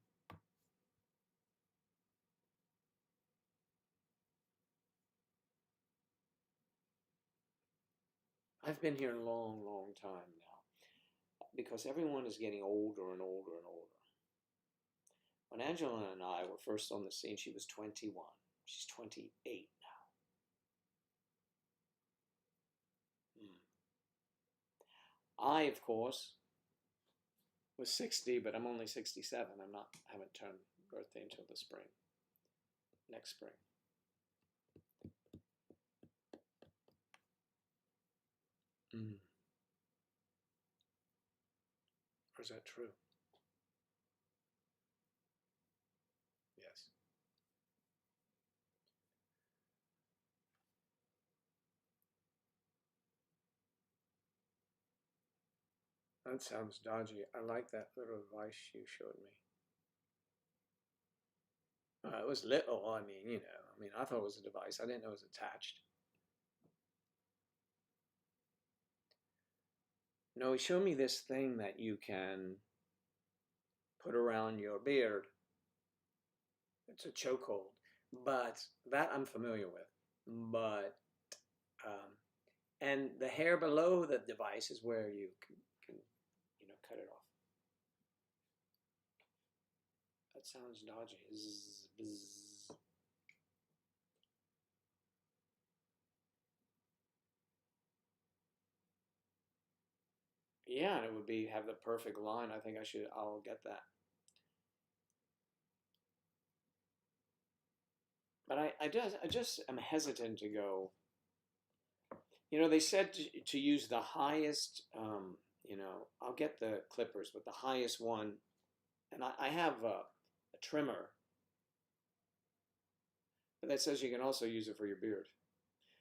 I've been here a long, long time now because everyone is getting older and older and older. When Angela and I were first on the scene, she was 21. She's 28 now. I, of course, was 60, but I'm only 67. I haven't turned birthday until the spring, next spring. Or is that true? Yes. That sounds dodgy. I like that little device you showed me. It was little, I mean, I thought it was a device. I didn't know it was attached. No, he showed me this thing that you can put around your beard. It's a chokehold, but that I'm familiar with. But, and the hair below the device is where you can cut it off. That sounds dodgy. Zzz, bzz. Yeah, and it would have the perfect line. I think I'll get that. But I just am hesitant to go. They said to use the highest, I'll get the clippers, but the highest one, and I have a trimmer, but that says you can also use it for your beard.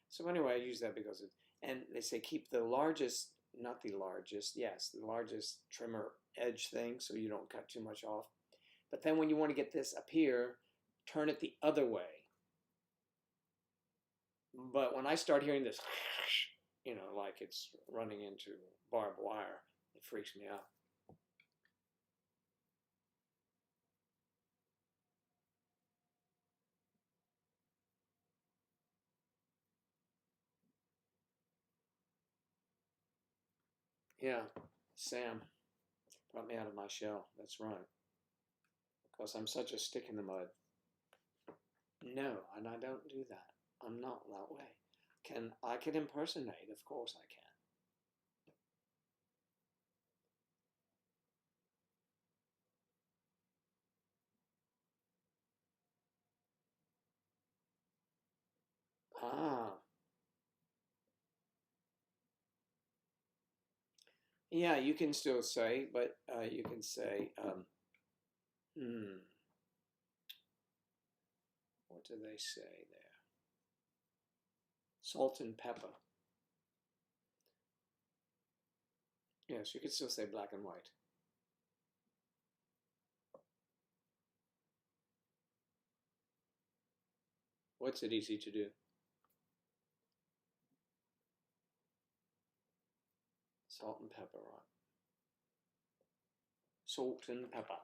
So anyway, I use that because and they say keep the largest, not the largest, yes, the largest trimmer edge thing so you don't cut too much off. But then when you want to get this up here, turn it the other way. But when I start hearing this, like it's running into barbed wire, it freaks me out. Yeah, Sam brought me out of my shell. That's right. Because I'm such a stick in the mud. No, and I don't do that. I'm not that way. I can impersonate? Of course I can. Ah, yeah, you can still say, but you can say, what do they say there? Salt and pepper. Yes, you could still say black and white. What's it easy to do? Salt and pepper, right? Salt and pepper.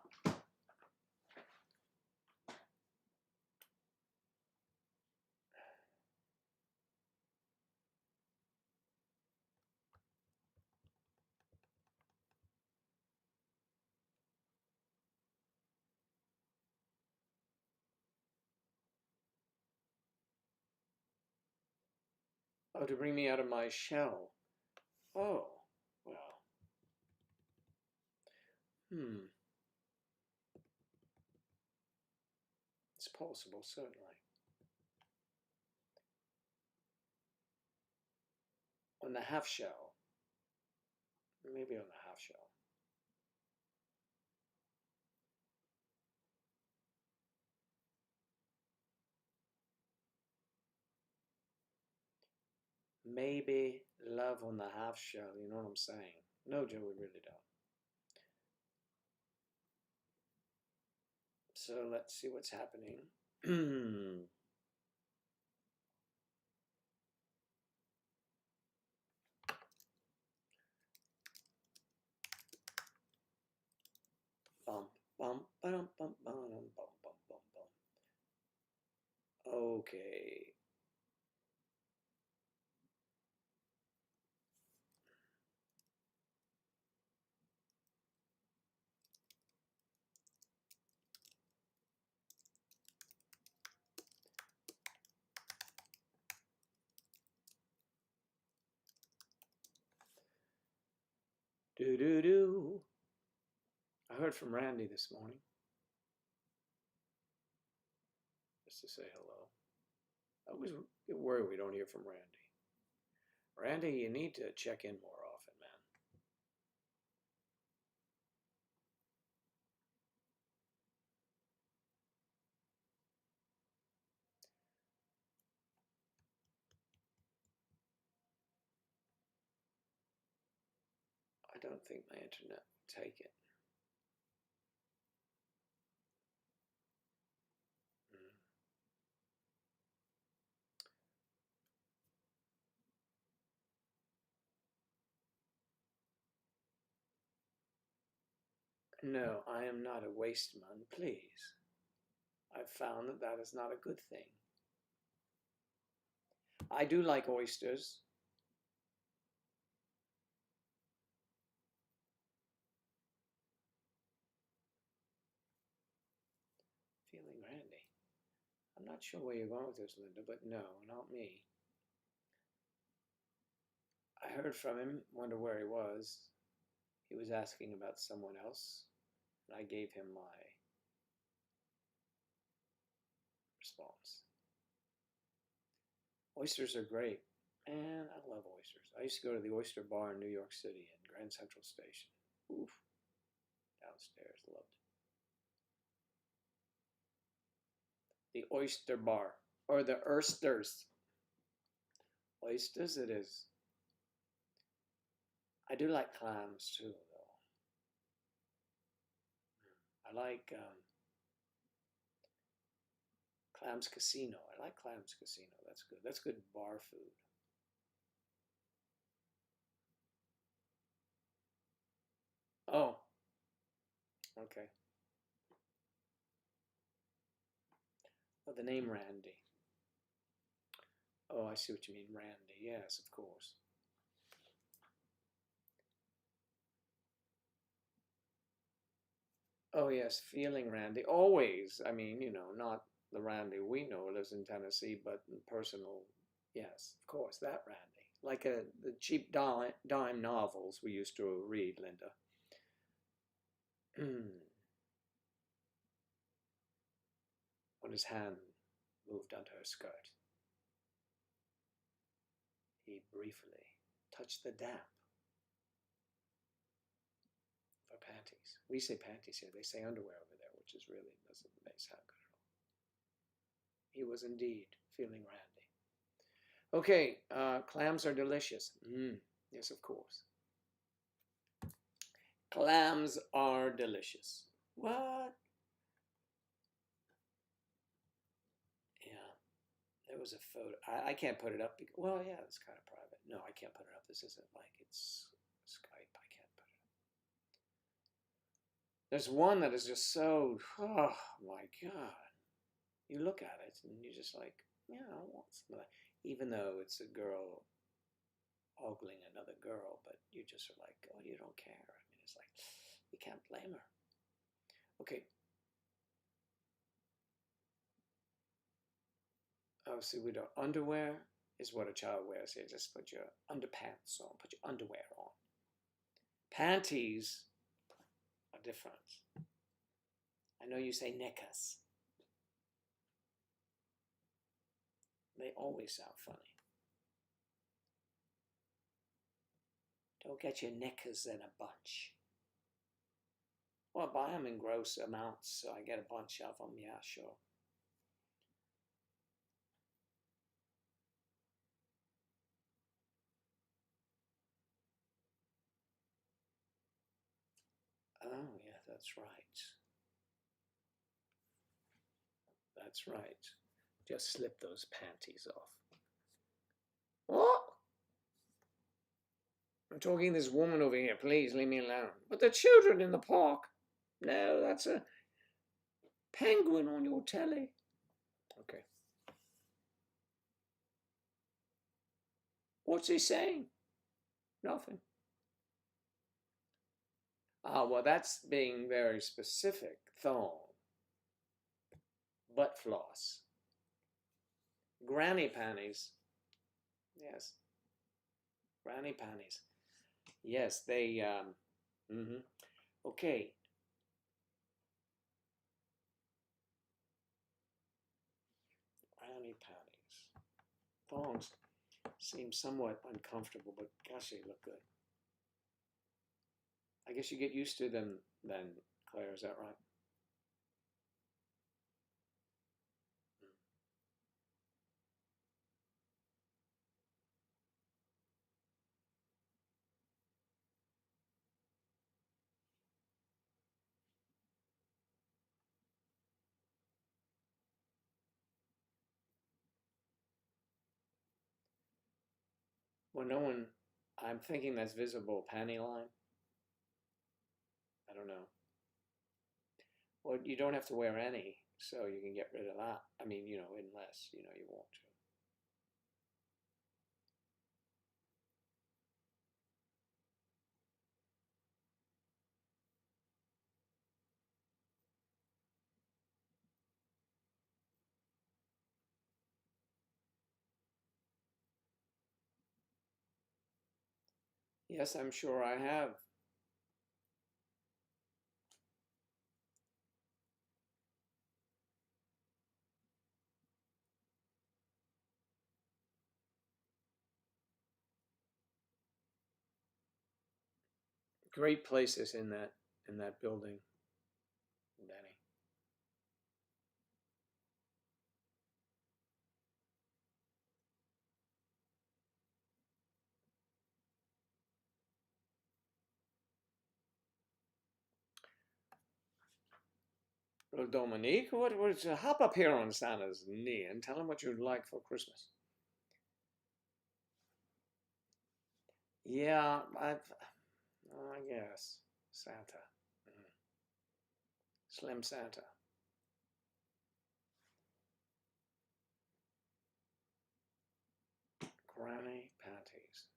Oh, to bring me out of my shell. Oh, well. It's possible, certainly. On the half shell. Maybe on the half shell. Maybe love on the half shell, you know what I'm saying? No, Joe, we really don't. So let's see what's happening. Bum, bum, bum, bum, bum, bum, bum, bum, bum. Okay. Do do do. I heard from Randy this morning. Just to say hello. I always get worried we don't hear from Randy. Randy, you need to check in more often, man. I don't think my internet will take it. No, I am not a waste man, please. I've found that that is not a good thing. I do like oysters. Feeling Randy. I'm not sure where you're going with this, Linda, but no, not me. I heard from him, wonder where he was. He was asking about someone else, and I gave him my response. Oysters are great. Man, I love oysters. I used to go to the oyster bar in New York City in Grand Central Station. Oof. Downstairs, loved it. The oyster bar. Or the oysters. Oysters it is. I do like clams too, though. I like Clams Casino. I like Clams Casino. That's good. That's good bar food. Oh, okay. Oh, the name Randy. Oh, I see what you mean, Randy. Yes, of course. Oh, yes, feeling Randy. Always. I mean, not the Randy we know lives in Tennessee, but personal. Yes, of course, that Randy. Like the cheap dime novels we used to read, Linda. When his hand moved under her skirt, he briefly touched the damp of her panties. We say panties here, they say underwear over there, which is really doesn't make sound good at all. He was indeed feeling Randy. Okay, clams are delicious. Yes, of course. Clams are delicious. What? Yeah, there was a photo. I can't put it up. Well, yeah, it's kind of private. No, I can't put it up. This isn't like it's Skype. I can't put it up. There's one that is just so, oh my God. You look at it and you're just like, yeah, I want some of that. Even though it's a girl ogling another girl, but you just are like, oh, you don't care. I mean, it's like, you can't blame her. Okay. Oh, see, we don't. Underwear is what a child wears. You just put your underpants on, put your underwear on. Panties are different. I know you say knickers. They always sound funny. Don't get your knickers in a bunch. Well, buy them in gross amounts so I get a bunch of them. Yeah, sure. Oh, yeah, that's right. That's right. Just slip those panties off. What? I'm talking to this woman over here. Please leave me alone. But the children in the park. No, that's a penguin on your telly. Okay. What's he saying? Nothing. Ah, well, that's being very specific. Thong. Butt floss. Granny panties. Yes. Granny panties. Yes, they, okay. Granny panties. Thongs seem somewhat uncomfortable, but gosh, they look good. I guess you get used to them then, Claire, is that right? Well, no one, I'm thinking that's visible panty line. I don't know. Well, you don't have to wear any, so you can get rid of that. I mean, unless, you want to. Yes, I'm sure I have. Great places in that building, Danny. Well, Dominique, hop up here on Santa's knee and tell him what you'd like for Christmas. Yeah, I guess Santa. Mhm. Slim Santa. Granny panties.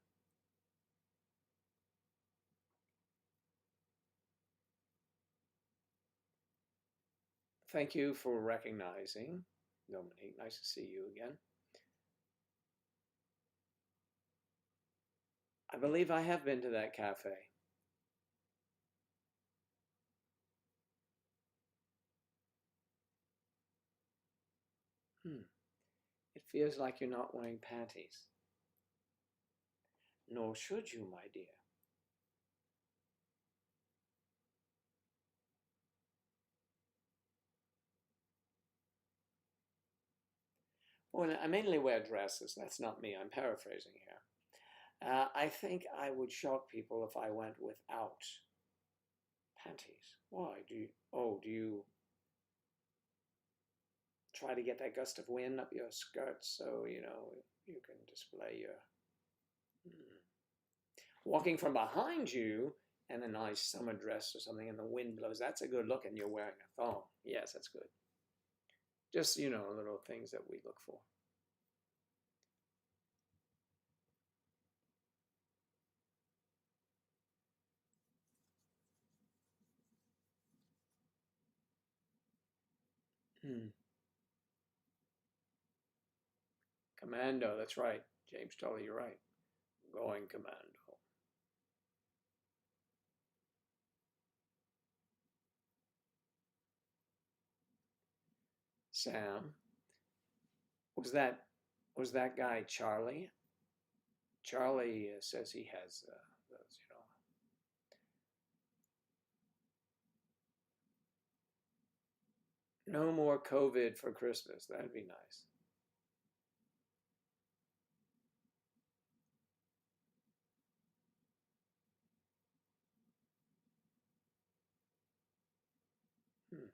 Thank you for recognizing, Dominique. Nice to see you again. I believe I have been to that cafe. Hmm. It feels like you're not wearing panties. Nor should you, my dear. Well, I mainly wear dresses. That's not me. I'm paraphrasing here. I think I would shock people if I went without panties. Why? Do you try to get that gust of wind up your skirts so, you can display your... Hmm. Walking from behind you in a nice summer dress or something and the wind blows, that's a good look and you're wearing a thong. Yes, that's good. Just, little things that we look for. Hmm. Commando, that's right. James Tully, you're right. Going commando. Sam, was that was that guy Charlie? Charlie says he has those, No more COVID for Christmas. That'd be nice. Hmm.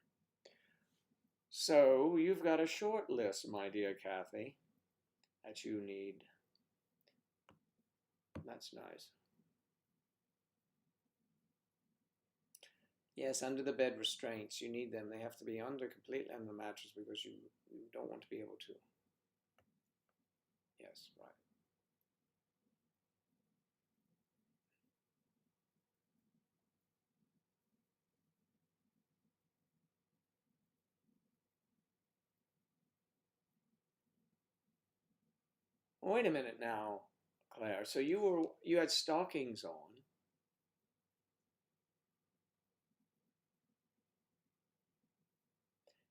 So you've got a short list, my dear Kathy, that you need. That's nice. Yes, under the bed restraints. You need them. They have to be under completely under the mattress because you don't want to be able to. Yes, right. Wait a minute now, Claire. So you had stockings on.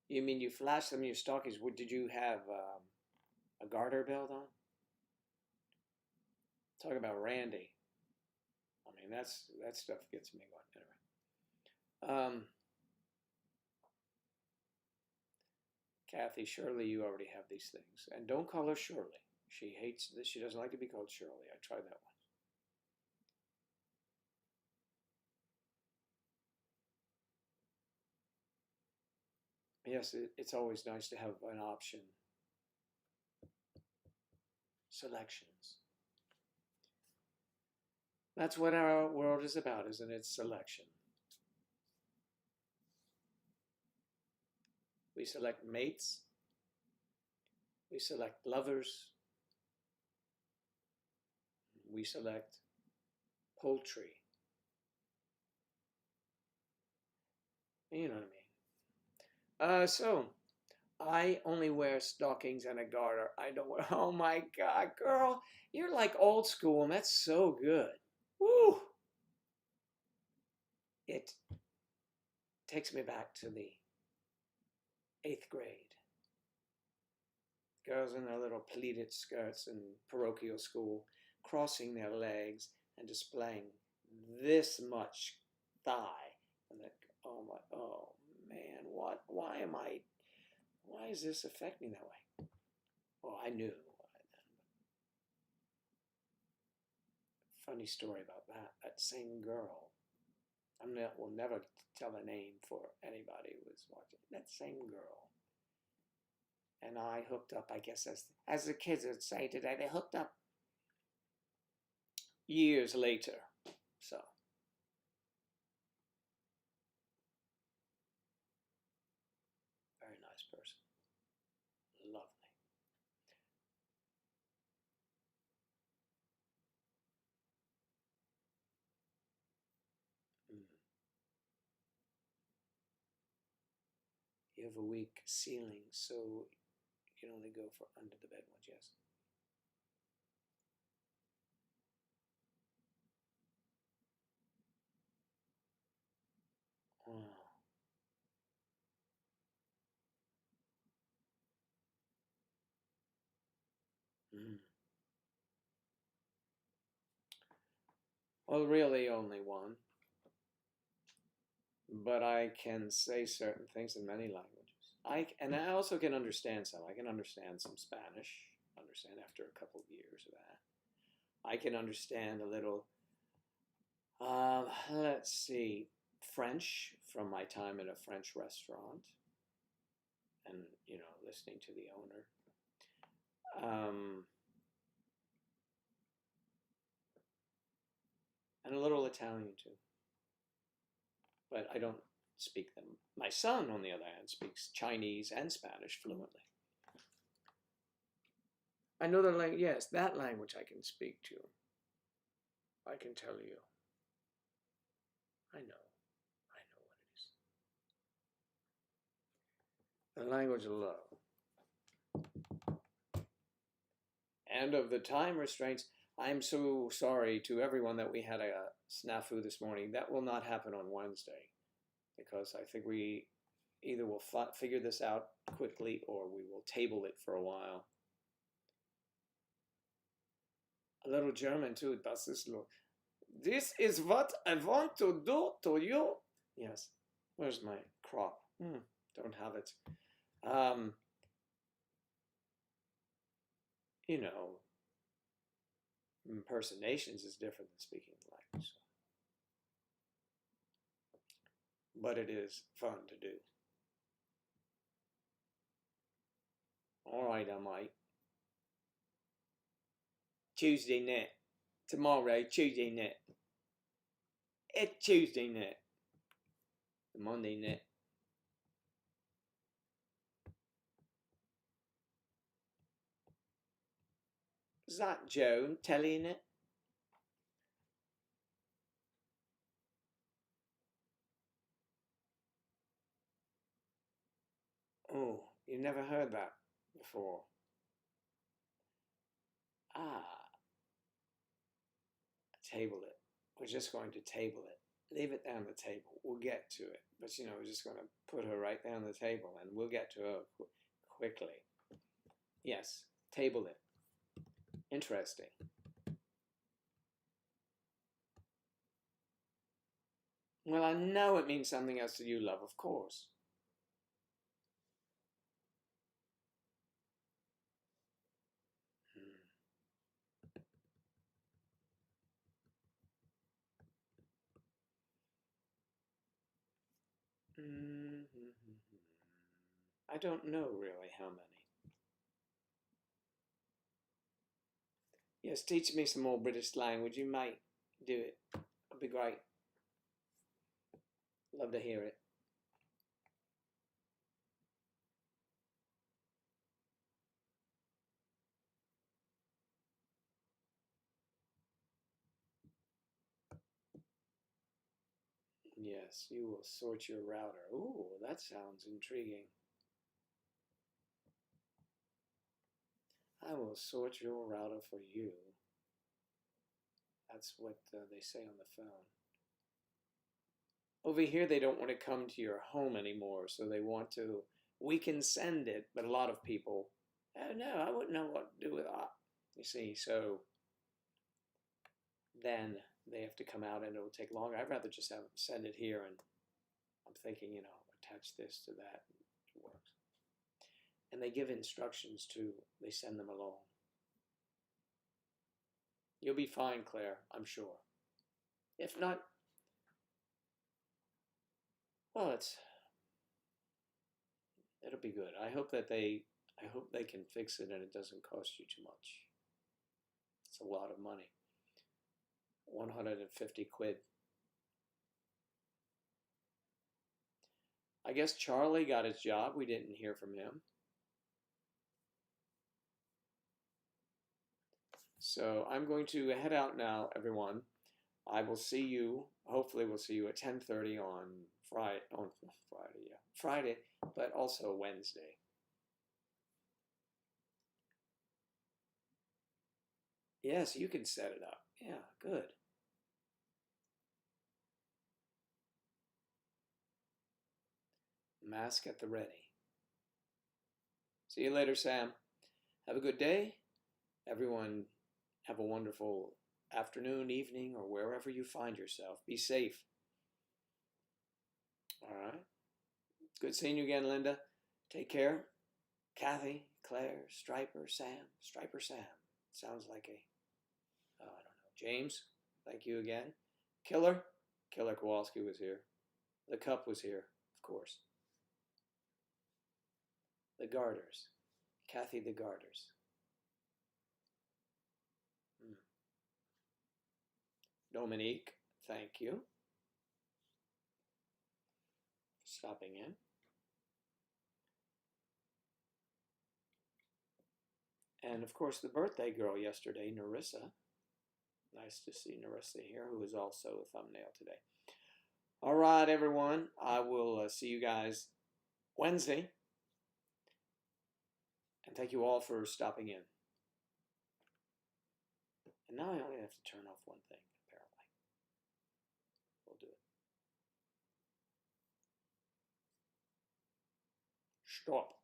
You mean you flashed them in your stockings? Did you have a garter belt on? Talk about Randy. I mean, that stuff gets me going. Anyway, Kathy, surely you already have these things, and don't call her Shirley. She hates this. She doesn't like to be called Shirley. I tried that one. Yes, it's always nice to have an option. Selections. That's what our world is about, isn't it? Selection. We select mates. We select lovers. We select poultry. You know what I mean? So I only wear stockings and a garter. I don't wear, oh my God, girl, you're like old school, and that's so good. Woo! It takes me back to the 8th grade. Girls in their little pleated skirts in parochial school, crossing their legs and displaying this much thigh. And that, oh man, why is this affecting that way? Oh, I knew. Funny story about that. That same girl, will never tell a name for anybody who was watching. That same girl and I hooked up, I guess, as the kids would say today, they hooked up years later. So, very nice person. Lovely. Mm. You have a weak ceiling, so you can only go for under the bed ones, yes? Oh. Mm. Well, really only one. But I can say certain things in many languages. And I also can understand some. I can understand some Spanish. Understand after a couple of years of that. I can understand a little. Let's see, French from my time in a French restaurant, and listening to the owner. And a little Italian too, but I don't speak them. My son, on the other hand, speaks Chinese and Spanish fluently. I know the language. Yes, that language I can speak to. I can tell you. I know. I know what it is. The language of love. And of the time restraints, I'm so sorry to everyone that we had a snafu this morning. That will not happen on Wednesday because I think we either will figure this out quickly or we will table it for a while. A little German too, das ist This is what I want to do to you. Yes. Where's my crop? Don't have it. Um, you know, impersonations is different than speaking the language. But it is fun to do. All right, I might. Tuesday night. Tomorrow, Tuesday night. It's Tuesday night. Monday night. Is that Joan telling it? Oh, you never heard that before. Ah, table it. We're just going to table it. Leave it down the table. We'll get to it. But, we're just going to put her right down the table and we'll get to her quickly. Yes, table it. Interesting. Well, I know it means something else to you, love, of course. I don't know really how many. Yes, teach me some more British language. You might do it. That'd be great. Love to hear it. Yes, you will sort your router. Ooh, that sounds intriguing. I will sort your router for you. That's what they say on the phone. Over here, they don't want to come to your home anymore, so they want to. We can send it, but a lot of people, oh no, I wouldn't know what to do with that. You see, so then they have to come out and it'll take longer. I'd rather just have them send it here, and I'm thinking, attach this to that. It works. And they give instructions too. They send them along. You'll be fine, Claire, I'm sure. If not, well, it'll be good. I hope they can fix it and it doesn't cost you too much. It's a lot of money. 150 quid. I guess Charlie got his job. We didn't hear from him. So I'm going to head out now, everyone. I will see you. Hopefully, we'll see you at 10:30 on Friday. Friday, but also Wednesday. Yes, you can set it up. Yeah, good. Mask at the ready. See you later, Sam. Have a good day. Everyone, have a wonderful afternoon, evening, or wherever you find yourself. Be safe. All right. Good seeing you again, Linda. Take care. Kathy, Claire, Striper, Sam. Striper Sam. Sounds like I don't know. James, thank you again. Killer. Killer Kowalski was here. The Cup was here, of course. The Garters. Kathy the Garters. Dominique, thank you. Stopping in. And of course, the birthday girl yesterday, Narissa. Nice to see Narissa here, who is also a thumbnail today. All right, everyone. I will see you guys Wednesday. And thank you all for stopping in. And now I only have to turn off one thing, apparently. We'll do it. Stop.